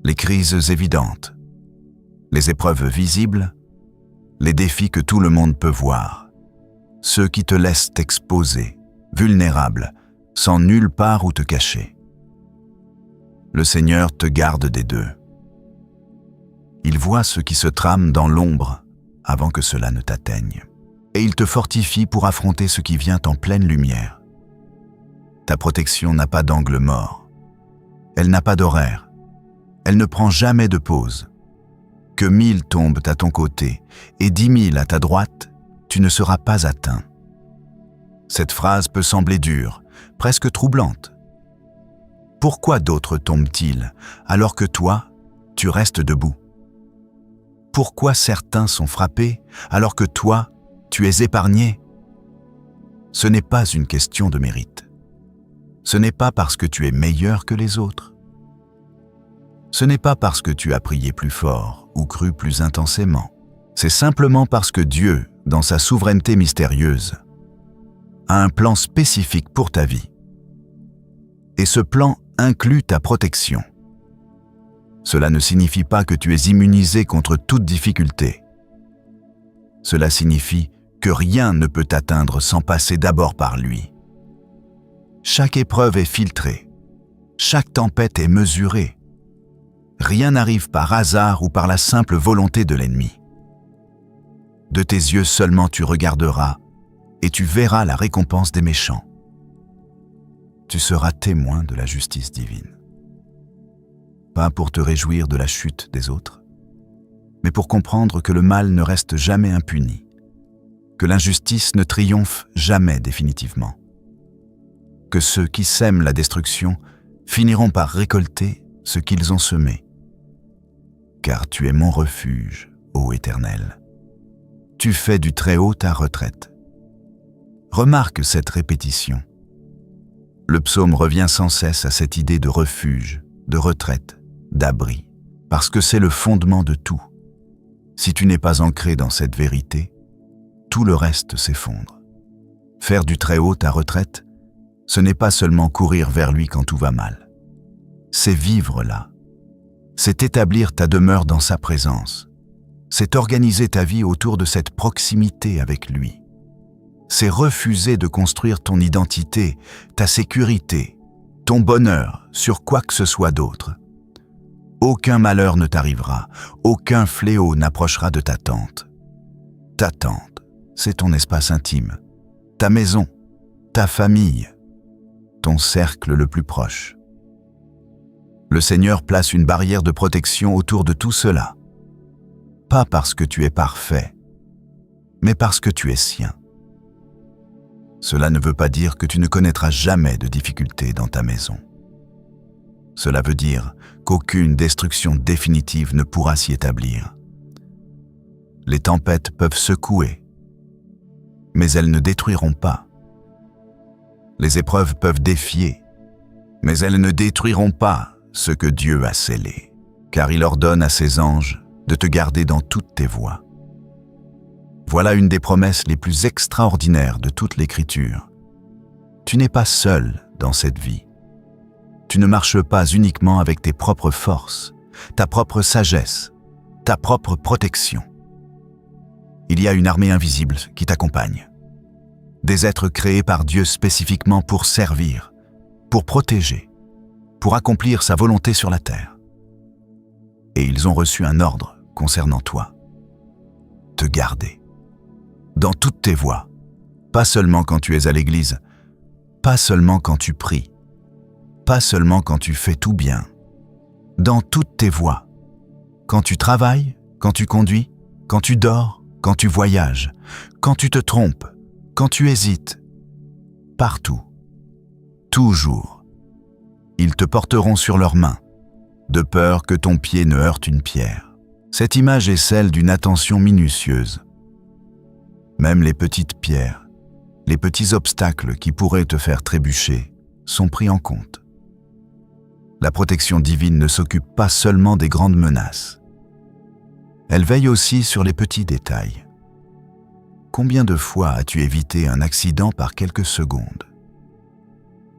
Les crises évidentes, les épreuves visibles, les défis que tout le monde peut voir, ceux qui te laissent t'exposer, vulnérable, sans nulle part où te cacher. Le Seigneur te garde des deux. Il voit ce qui se trame dans l'ombre avant que cela ne t'atteigne, et il te fortifie pour affronter ce qui vient en pleine lumière. Ta protection n'a pas d'angle mort, elle n'a pas d'horaire, elle ne prend jamais de pause. Que 1000 tombent à ton côté et 10 000 à ta droite, tu ne seras pas atteint. Cette phrase peut sembler dure, presque troublante. Pourquoi d'autres tombent-ils alors que toi, tu restes debout? Pourquoi certains sont frappés alors que toi, tu es épargné? Ce n'est pas une question de mérite. Ce n'est pas parce que tu es meilleur que les autres. Ce n'est pas parce que tu as prié plus fort ou cru plus intensément. C'est simplement parce que Dieu, dans sa souveraineté mystérieuse, a un plan spécifique pour ta vie. Et ce plan inclut ta protection. Cela ne signifie pas que tu es immunisé contre toute difficulté. Cela signifie que rien ne peut t'atteindre sans passer d'abord par lui. Chaque épreuve est filtrée. Chaque tempête est mesurée. Rien n'arrive par hasard ou par la simple volonté de l'ennemi. De tes yeux seulement tu regarderas et tu verras la récompense des méchants. Tu seras témoin de la justice divine. Pas pour te réjouir de la chute des autres, mais pour comprendre que le mal ne reste jamais impuni, que l'injustice ne triomphe jamais définitivement, que ceux qui sèment la destruction finiront par récolter ce qu'ils ont semé. Car tu es mon refuge, ô Éternel. Tu fais du Très-Haut ta retraite. Remarque cette répétition. Le psaume revient sans cesse à cette idée de refuge, de retraite, d'abri, parce que c'est le fondement de tout. Si tu n'es pas ancré dans cette vérité, tout le reste s'effondre. Faire du Très-Haut ta retraite, ce n'est pas seulement courir vers lui quand tout va mal. C'est vivre là. C'est établir ta demeure dans sa présence. C'est organiser ta vie autour de cette proximité avec lui. C'est refuser de construire ton identité, ta sécurité, ton bonheur sur quoi que ce soit d'autre. Aucun malheur ne t'arrivera, aucun fléau n'approchera de ta tente. Ta tente, c'est ton espace intime, ta maison, ta famille, ton cercle le plus proche. Le Seigneur place une barrière de protection autour de tout cela. Pas parce que tu es parfait, mais parce que tu es sien. Cela ne veut pas dire que tu ne connaîtras jamais de difficultés dans ta maison. Cela veut dire qu'aucune destruction définitive ne pourra s'y établir. Les tempêtes peuvent secouer, mais elles ne détruiront pas. Les épreuves peuvent défier, mais elles ne détruiront pas ce que Dieu a scellé, car il ordonne à ses anges de te garder dans toutes tes voies. Voilà une des promesses les plus extraordinaires de toute l'Écriture. Tu n'es pas seul dans cette vie. Tu ne marches pas uniquement avec tes propres forces, ta propre sagesse, ta propre protection. Il y a une armée invisible qui t'accompagne. Des êtres créés par Dieu spécifiquement pour servir, pour protéger, pour accomplir sa volonté sur la terre. Et ils ont reçu un ordre concernant toi. Te garder. Dans toutes tes voies, pas seulement quand tu es à l'église, pas seulement quand tu pries, pas seulement quand tu fais tout bien, dans toutes tes voies, quand tu travailles, quand tu conduis, quand tu dors, quand tu voyages, quand tu te trompes, quand tu hésites, partout, toujours. Ils te porteront sur leurs mains, de peur que ton pied ne heurte une pierre. Cette image est celle d'une attention minutieuse. Même les petites pierres, les petits obstacles qui pourraient te faire trébucher, sont pris en compte. La protection divine ne s'occupe pas seulement des grandes menaces. Elle veille aussi sur les petits détails. Combien de fois as-tu évité un accident par quelques secondes?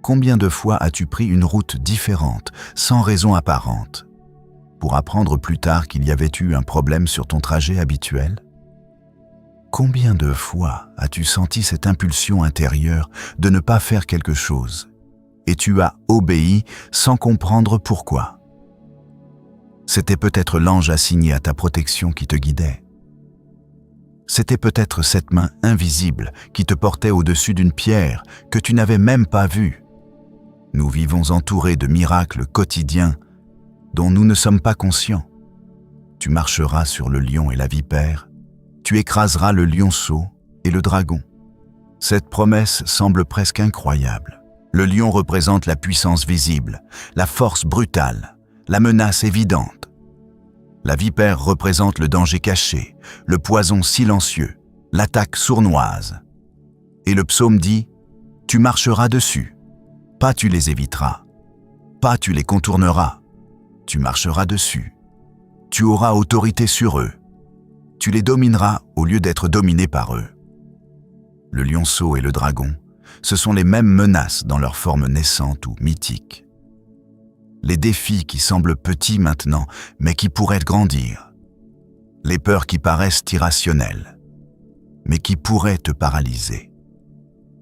Combien de fois as-tu pris une route différente, sans raison apparente, pour apprendre plus tard qu'il y avait eu un problème sur ton trajet habituel? Combien de fois as-tu senti cette impulsion intérieure de ne pas faire quelque chose et tu as obéi sans comprendre pourquoi? C'était peut-être l'ange assigné à ta protection qui te guidait. C'était peut-être cette main invisible qui te portait au-dessus d'une pierre que tu n'avais même pas vue. Nous vivons entourés de miracles quotidiens dont nous ne sommes pas conscients. Tu marcheras sur le lion et la vipère, tu écraseras le lionceau et le dragon. Cette promesse semble presque incroyable. Le lion représente la puissance visible, la force brutale, la menace évidente. La vipère représente le danger caché, le poison silencieux, l'attaque sournoise. Et le psaume dit « Tu marcheras dessus ». Pas tu les éviteras, pas tu les contourneras, tu marcheras dessus. Tu auras autorité sur eux, tu les domineras au lieu d'être dominé par eux. Le lionceau et le dragon, ce sont les mêmes menaces dans leur forme naissante ou mythique. Les défis qui semblent petits maintenant, mais qui pourraient grandir. Les peurs qui paraissent irrationnelles, mais qui pourraient te paralyser.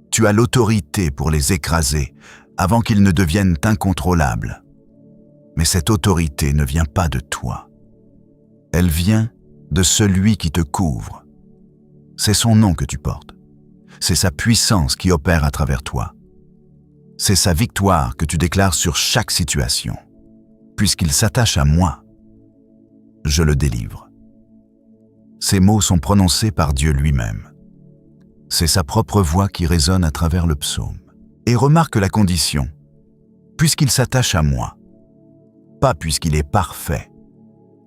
Tu as l'autorité pour les écraser avant qu'ils ne deviennent incontrôlables. Mais cette autorité ne vient pas de toi. Elle vient de celui qui te couvre. C'est son nom que tu portes. C'est sa puissance qui opère à travers toi. C'est sa victoire que tu déclares sur chaque situation. Puisqu'il s'attache à moi, je le délivre. Ces mots sont prononcés par Dieu lui-même. C'est sa propre voix qui résonne à travers le psaume. Et remarque la condition, puisqu'il s'attache à moi, pas puisqu'il est parfait,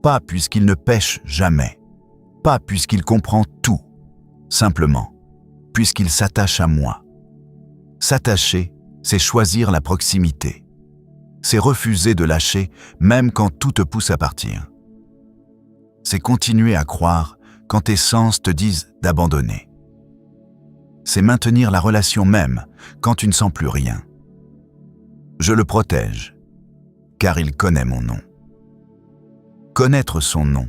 pas puisqu'il ne pêche jamais, pas puisqu'il comprend tout, simplement, puisqu'il s'attache à moi. S'attacher, c'est choisir la proximité. C'est refuser de lâcher même quand tout te pousse à partir. C'est continuer à croire quand tes sens te disent d'abandonner. C'est maintenir la relation même quand tu ne sens plus rien. Je le protège, car il connaît mon nom. Connaître son nom,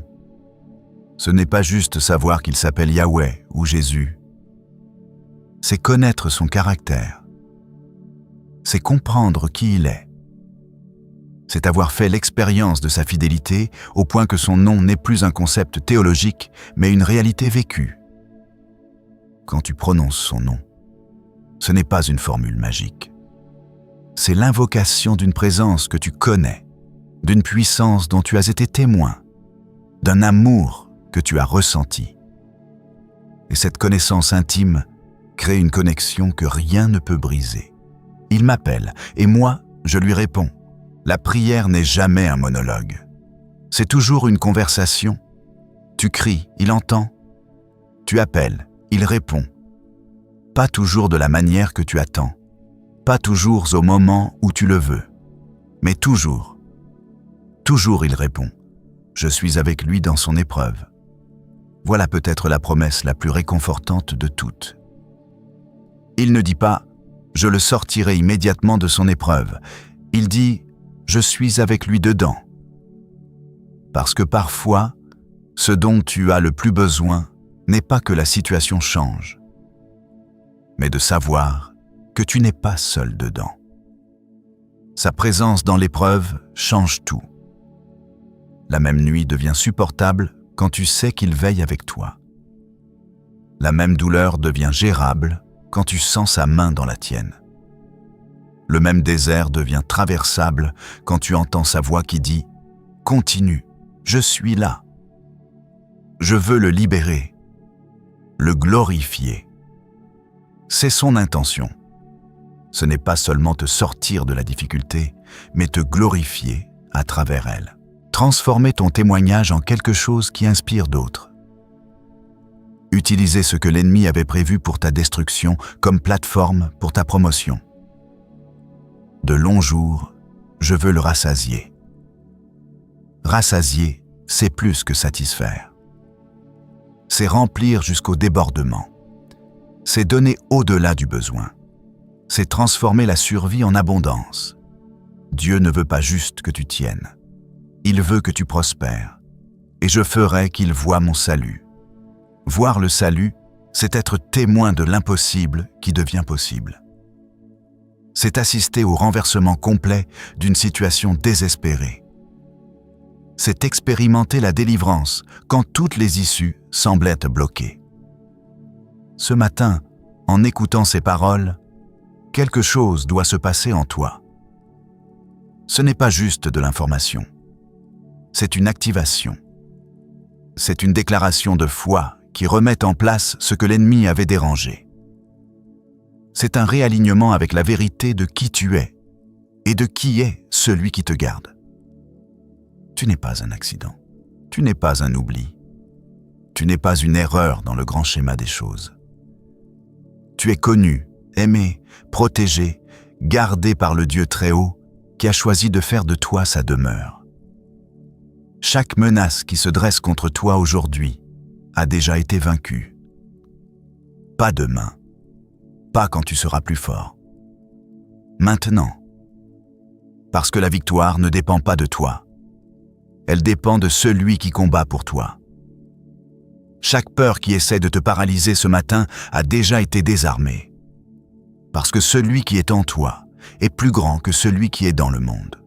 ce n'est pas juste savoir qu'il s'appelle Yahweh ou Jésus. C'est connaître son caractère. C'est comprendre qui il est. C'est avoir fait l'expérience de sa fidélité au point que son nom n'est plus un concept théologique, mais une réalité vécue. Quand tu prononces son nom, ce n'est pas une formule magique. C'est l'invocation d'une présence que tu connais, d'une puissance dont tu as été témoin, d'un amour que tu as ressenti. Et cette connaissance intime crée une connexion que rien ne peut briser. Il m'appelle et moi, je lui réponds. La prière n'est jamais un monologue. C'est toujours une conversation. Tu cries, il entend. Tu appelles, il répond. Pas toujours de la manière que tu attends. Pas toujours au moment où tu le veux. Mais toujours. Toujours il répond. Je suis avec lui dans son épreuve. Voilà peut-être la promesse la plus réconfortante de toutes. Il ne dit pas « je le sortirai immédiatement de son épreuve ». Il dit « je suis avec lui dedans ». Parce que parfois, ce dont tu as le plus besoin n'est pas que la situation change, mais de savoir que tu n'es pas seul dedans. Sa présence dans l'épreuve change tout. La même nuit devient supportable quand tu sais qu'il veille avec toi. La même douleur devient gérable quand tu sens sa main dans la tienne. Le même désert devient traversable quand tu entends sa voix qui dit « Continue, je suis là. Je veux le libérer, le glorifier. » C'est son intention. Ce n'est pas seulement te sortir de la difficulté, mais te glorifier à travers elle. Transformer ton témoignage en quelque chose qui inspire d'autres. Utiliser ce que l'ennemi avait prévu pour ta destruction comme plateforme pour ta promotion. De longs jours, je veux le rassasier. Rassasier, c'est plus que satisfaire. C'est remplir jusqu'au débordement. C'est donner au-delà du besoin. C'est transformer la survie en abondance. Dieu ne veut pas juste que tu tiennes. Il veut que tu prospères. Et je ferai qu'il voie mon salut. Voir le salut, C'est être témoin de l'impossible qui devient possible. C'est assister au renversement complet d'une situation désespérée. C'est expérimenter la délivrance quand toutes les issues semblent être bloquées. Ce matin, en écoutant ces paroles, quelque chose doit se passer en toi. Ce n'est pas juste de l'information. C'est une activation. C'est une déclaration de foi qui remet en place ce que l'ennemi avait dérangé. C'est un réalignement avec la vérité de qui tu es et de qui est celui qui te garde. Tu n'es pas un accident. Tu n'es pas un oubli. Tu n'es pas une erreur dans le grand schéma des choses. Tu es connu, aimé, protégé, gardé par le Dieu très haut qui a choisi de faire de toi sa demeure. Chaque menace qui se dresse contre toi aujourd'hui a déjà été vaincue. Pas demain, pas quand tu seras plus fort. Maintenant. Parce que la victoire ne dépend pas de toi. Elle dépend de celui qui combat pour toi. Chaque peur qui essaie de te paralyser ce matin a déjà été désarmée. Parce que celui qui est en toi est plus grand que celui qui est dans le monde.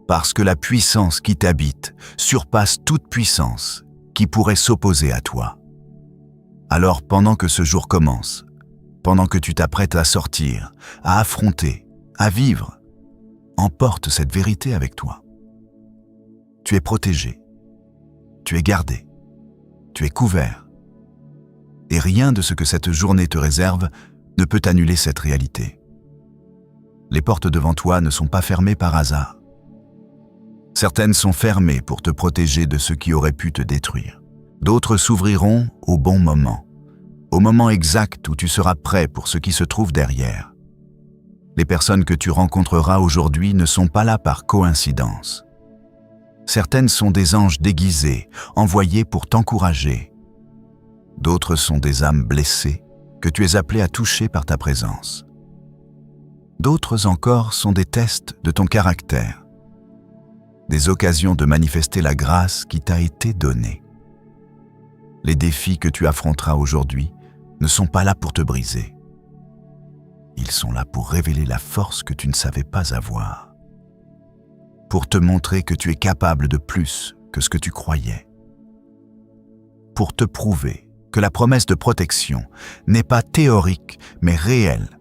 Parce que la puissance qui t'habite surpasse toute puissance qui pourrait s'opposer à toi. Alors pendant que ce jour commence, pendant que tu t'apprêtes à sortir, à affronter, à vivre, emporte cette vérité avec toi. Tu es protégé, tu es gardé, tu es couvert. Et rien de ce que cette journée te réserve ne peut annuler cette réalité. Les portes devant toi ne sont pas fermées par hasard. Certaines sont fermées pour te protéger de ce qui aurait pu te détruire. D'autres s'ouvriront au bon au moment exact où tu seras prêt pour ce qui se trouve derrière. Les personnes que tu rencontreras aujourd'hui ne sont pas là par coïncidence. Certaines sont des anges déguisés, envoyés pour t'encourager. D'autres sont des âmes blessées que tu es appelé à toucher par ta présence. D'autres encore sont des tests de ton caractère, des occasions de manifester la grâce qui t'a été donnée. Les défis que tu affronteras aujourd'hui ne sont pas là pour te briser. Ils sont là pour révéler la force que tu ne savais pas avoir, pour te montrer que tu es capable de plus que ce que tu croyais, pour te prouver que la promesse de protection n'est pas théorique mais réelle,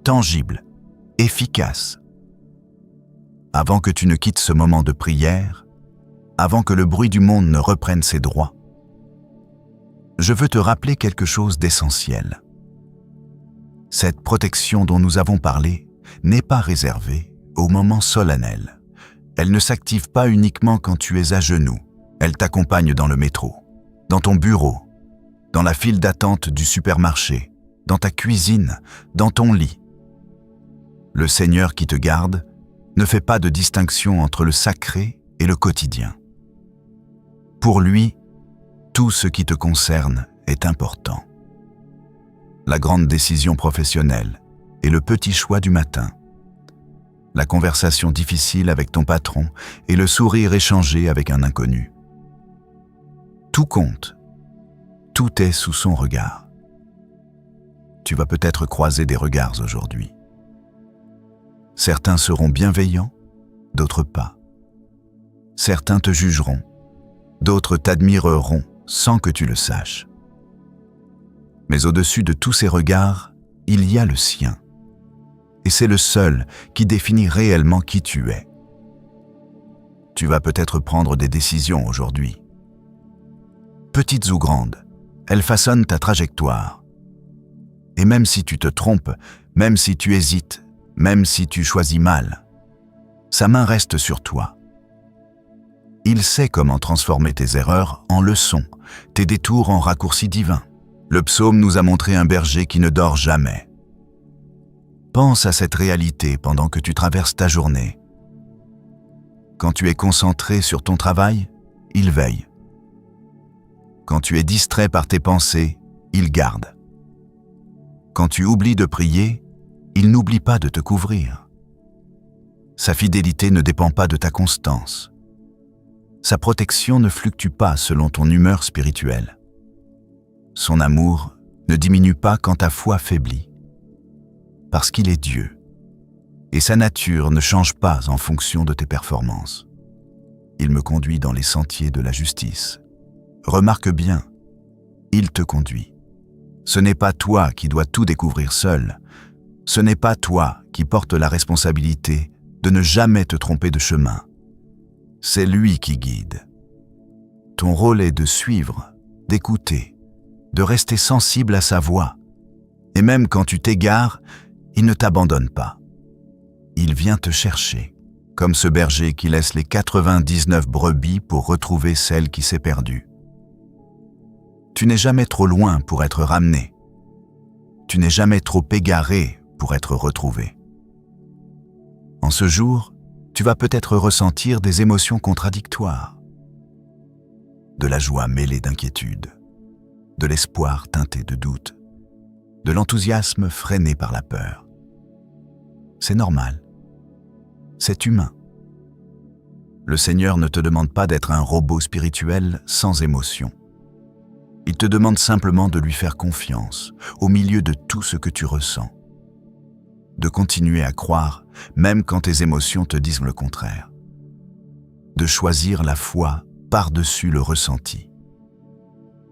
tangible, efficace. Avant que tu ne quittes ce moment de prière, avant que le bruit du monde ne reprenne ses droits, je veux te rappeler quelque chose d'essentiel. Cette protection dont nous avons parlé n'est pas réservée au moment solennel. Elle ne s'active pas uniquement quand tu es à genoux. Elle t'accompagne dans le métro, dans ton bureau, dans la file d'attente du supermarché, dans ta cuisine, dans ton lit. Le Seigneur qui te garde ne fait pas de distinction entre le sacré et le quotidien. Pour lui, tout ce qui te concerne est important. La grande décision professionnelle et le petit choix du matin, la conversation difficile avec ton patron et le sourire échangé avec un inconnu. Tout compte, tout est sous son regard. Tu vas peut-être croiser des regards aujourd'hui. Certains seront bienveillants, d'autres pas. Certains te jugeront, d'autres t'admireront sans que tu le saches. Mais au-dessus de tous ces regards, il y a le sien. Et c'est le seul qui définit réellement qui tu es. Tu vas peut-être prendre des décisions aujourd'hui. Petites ou grandes, elles façonnent ta trajectoire. Et même si tu te trompes, même si tu hésites, même si tu choisis mal, sa main reste sur toi. Il sait comment transformer tes erreurs en leçons, tes détours en raccourcis divins. Le psaume nous a montré un berger qui ne dort jamais. Pense à cette réalité pendant que tu traverses ta journée. Quand tu es concentré sur ton travail, il veille. Quand tu es distrait par tes pensées, il garde. Quand tu oublies de prier, il n'oublie pas de te couvrir. Sa fidélité ne dépend pas de ta constance. Sa protection ne fluctue pas selon ton humeur spirituelle. Son amour ne diminue pas quand ta foi faiblit. Parce qu'il est Dieu, et sa nature ne change pas en fonction de tes performances. Il me conduit dans les sentiers de la justice. Remarque bien, il te conduit. Ce n'est pas toi qui dois tout découvrir seul. Ce n'est pas toi qui portes la responsabilité de ne jamais te tromper de chemin. C'est lui qui guide. Ton rôle est de suivre, d'écouter, de rester sensible à sa voix. Et même quand tu t'égares, il ne t'abandonne pas. Il vient te chercher, comme ce berger qui laisse les 99 brebis pour retrouver celle qui s'est perdue. Tu n'es jamais trop loin pour être ramené. Tu n'es jamais trop égaré pour être retrouvé. En ce jour, tu vas peut-être ressentir des émotions contradictoires. De la joie mêlée d'inquiétude, de l'espoir teinté de doute, de l'enthousiasme freiné par la peur. C'est normal. C'est humain. Le Seigneur ne te demande pas d'être un robot spirituel sans émotion. Il te demande simplement de lui faire confiance au milieu de tout ce que tu ressens. De continuer à croire même quand tes émotions te disent le contraire. De choisir la foi par-dessus le ressenti.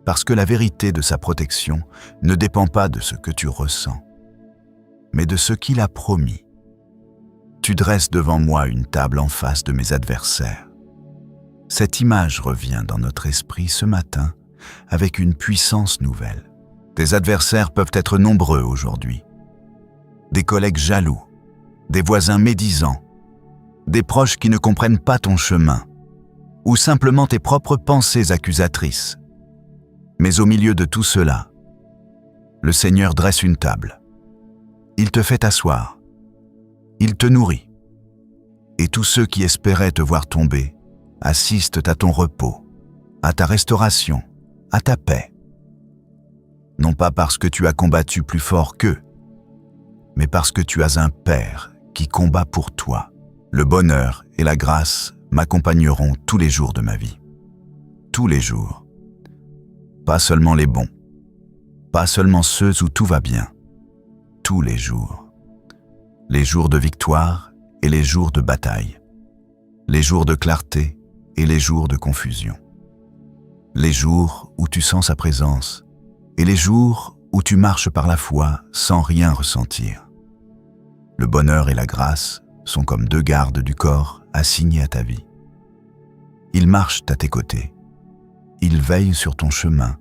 Parce que la vérité de sa protection ne dépend pas de ce que tu ressens, mais de ce qu'il a promis. Tu dresses devant moi une table en face de mes adversaires. Cette image revient dans notre esprit ce matin avec une puissance nouvelle. Tes adversaires peuvent être nombreux aujourd'hui. Des collègues jaloux, des voisins médisants, des proches qui ne comprennent pas ton chemin, ou simplement tes propres pensées accusatrices. Mais au milieu de tout cela, le Seigneur dresse une table. Il te fait asseoir. Il te nourrit. Et tous ceux qui espéraient te voir tomber assistent à ton repos, à ta restauration, à ta paix. Non pas parce que tu as combattu plus fort qu'eux, mais parce que tu as un Père qui combat pour toi. Le bonheur et la grâce m'accompagneront tous les jours de ma vie. Tous les jours. Pas seulement les bons, pas seulement ceux où tout va bien. Tous les jours. Les jours de victoire et les jours de bataille. Les jours de clarté et les jours de confusion. Les jours où tu sens sa présence et les jours où tu marches par la foi sans rien ressentir. Le bonheur et la grâce sont comme deux gardes du corps assignés à ta vie. Ils marchent à tes côtés. Ils veillent sur ton chemin.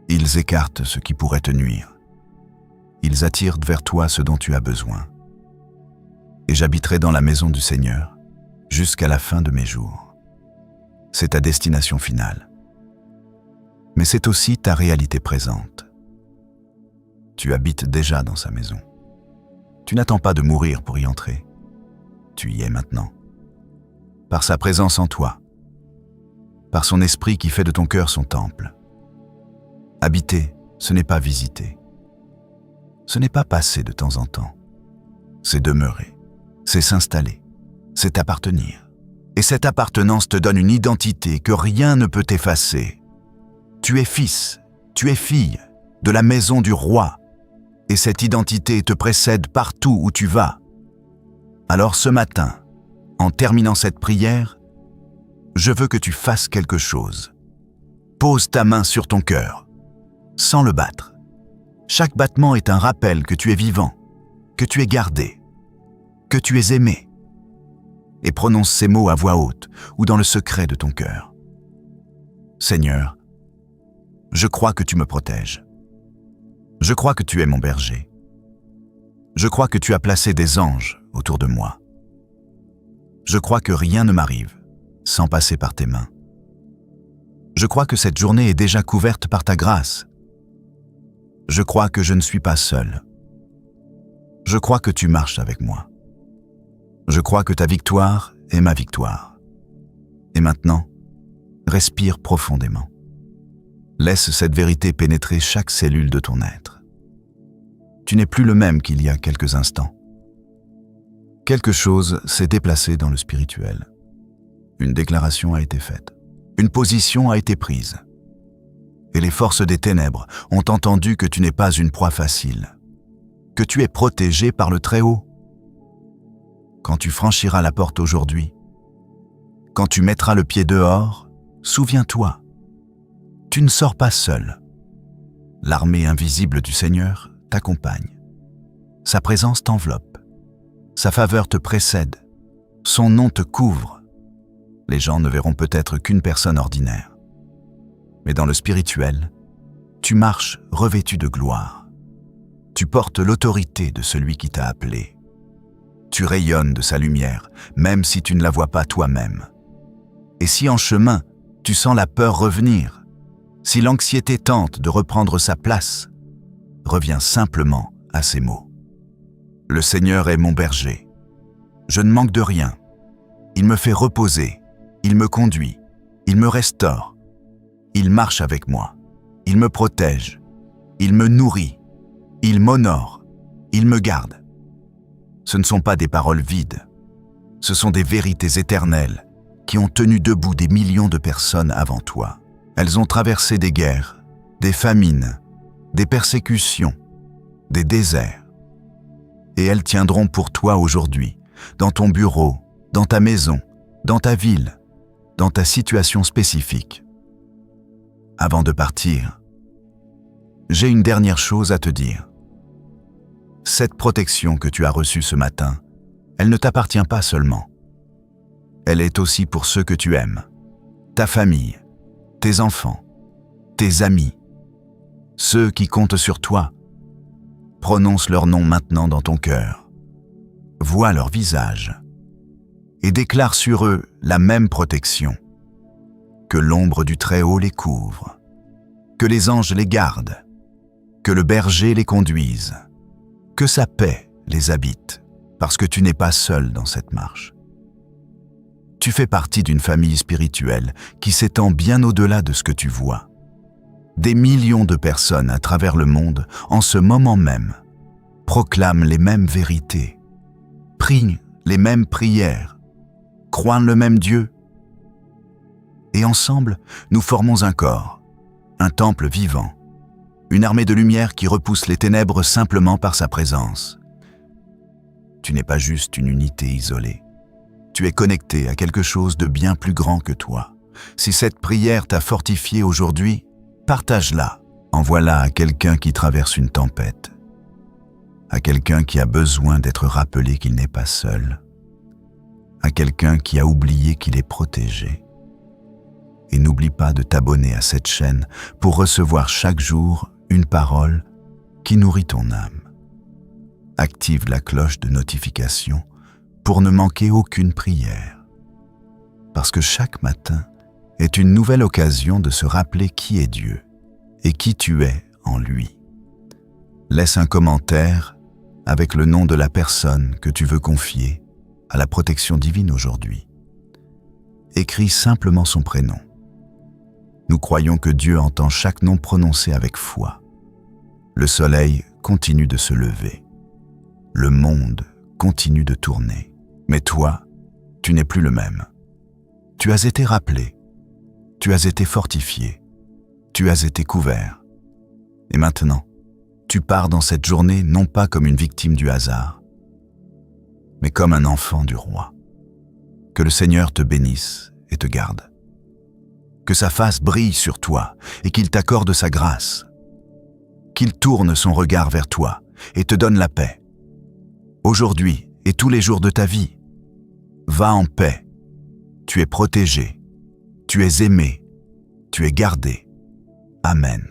Ils écartent ce qui pourrait te nuire. Ils attirent vers toi ce dont tu as besoin. Et j'habiterai dans la maison du Seigneur jusqu'à la fin de mes jours. C'est ta destination finale. Mais c'est aussi ta réalité présente. Tu habites déjà dans sa maison. Tu n'attends pas de mourir pour y entrer. Tu y es maintenant. Par sa présence en toi. Par son esprit qui fait de ton cœur son temple. Habiter, ce n'est pas visiter. Ce n'est pas passer de temps en temps. C'est demeurer. C'est s'installer. C'est appartenir. Et cette appartenance te donne une identité que rien ne peut effacer. Tu es fils, tu es fille de la maison du roi. Et cette identité te précède partout où tu vas. Alors ce matin, en terminant cette prière, je veux que tu fasses quelque chose. Pose ta main sur ton cœur, sans le battre. Chaque battement est un rappel que tu es vivant, que tu es gardé, que tu es aimé. Et prononce ces mots à voix haute ou dans le secret de ton cœur. Seigneur, je crois que tu me protèges. Je crois que tu es mon berger. Je crois que tu as placé des anges autour de moi. Je crois que rien ne m'arrive sans passer par tes mains. Je crois que cette journée est déjà couverte par ta grâce. Je crois que je ne suis pas seul. Je crois que tu marches avec moi. Je crois que ta victoire est ma victoire. Et maintenant, respire profondément. Laisse cette vérité pénétrer chaque cellule de ton être. Tu n'es plus le même qu'il y a quelques instants. Quelque chose s'est déplacé dans le spirituel. Une déclaration a été faite. Une position a été prise. et les forces des ténèbres ont entendu que tu n'es pas une proie facile, que tu es protégé par le Très-Haut. Quand tu franchiras la porte aujourd'hui, quand tu mettras le pied dehors, souviens-toi, tu ne sors pas seul. L'armée invisible du Seigneur t'accompagne. Sa présence t'enveloppe. Sa faveur te précède. Son nom te couvre. Les gens ne verront peut-être qu'une personne ordinaire. Mais dans le spirituel, tu marches revêtu de gloire. Tu portes l'autorité de celui qui t'a appelé. Tu rayonnes de sa lumière, même si tu ne la vois pas toi-même. Et si en chemin, tu sens la peur revenir, si l'anxiété tente de reprendre sa place, reviens simplement à ces mots. Le Seigneur est mon berger. Je ne manque de rien. Il me fait reposer, il me conduit, il me restaure. Il marche avec moi, il me protège, il me nourrit, il m'honore, il me garde. Ce ne sont pas des paroles vides, ce sont des vérités éternelles qui ont tenu debout des millions de personnes avant toi. Elles ont traversé des guerres, des famines, des persécutions, des déserts. Et elles tiendront pour toi aujourd'hui, dans ton bureau, dans ta maison, dans ta ville, dans ta situation spécifique. Avant de partir, j'ai une dernière chose à te dire. Cette protection que tu as reçue ce matin, elle ne t'appartient pas seulement. Elle est aussi pour ceux que tu aimes, ta famille, tes enfants, tes amis, ceux qui comptent sur toi. Prononce leur nom maintenant dans ton cœur. Vois leur visage et déclare sur eux la même protection. Que l'ombre du Très-Haut les couvre, que les anges les gardent, que le berger les conduise, que sa paix les habite, parce que tu n'es pas seul dans cette marche. Tu fais partie d'une famille spirituelle qui s'étend bien au-delà de ce que tu vois. Des millions de personnes à travers le monde, en ce moment même, proclament les mêmes vérités, prient les mêmes prières, croient le même Dieu. Et ensemble, nous formons un corps, un temple vivant, une armée de lumière qui repousse les ténèbres simplement par sa présence. Tu n'es pas juste une unité isolée. Tu es connecté à quelque chose de bien plus grand que toi. Si cette prière t'a fortifié aujourd'hui, partage-la. Envoie-la à quelqu'un qui traverse une tempête, à quelqu'un qui a besoin d'être rappelé qu'il n'est pas seul, à quelqu'un qui a oublié qu'il est protégé. Et n'oublie pas de t'abonner à cette chaîne pour recevoir chaque jour une parole qui nourrit ton âme. Active la cloche de notification pour ne manquer aucune prière. Parce que chaque matin est une nouvelle occasion de se rappeler qui est Dieu et qui tu es en lui. Laisse un commentaire avec le nom de la personne que tu veux confier à la protection divine aujourd'hui. Écris simplement son prénom. Nous croyons que Dieu entend chaque nom prononcé avec foi. Le soleil continue de se lever. Le monde continue de tourner. Mais toi, tu n'es plus le même. Tu as été rappelé. Tu as été fortifié. Tu as été couvert. Et maintenant, tu pars dans cette journée non pas comme une victime du hasard, mais comme un enfant du roi. Que le Seigneur te bénisse et te garde. Que sa face brille sur toi et qu'il t'accorde sa grâce. Qu'il tourne son regard vers toi et te donne la paix. Aujourd'hui et tous les jours de ta vie, va en paix. Tu es protégé, tu es aimé, tu es gardé. Amen.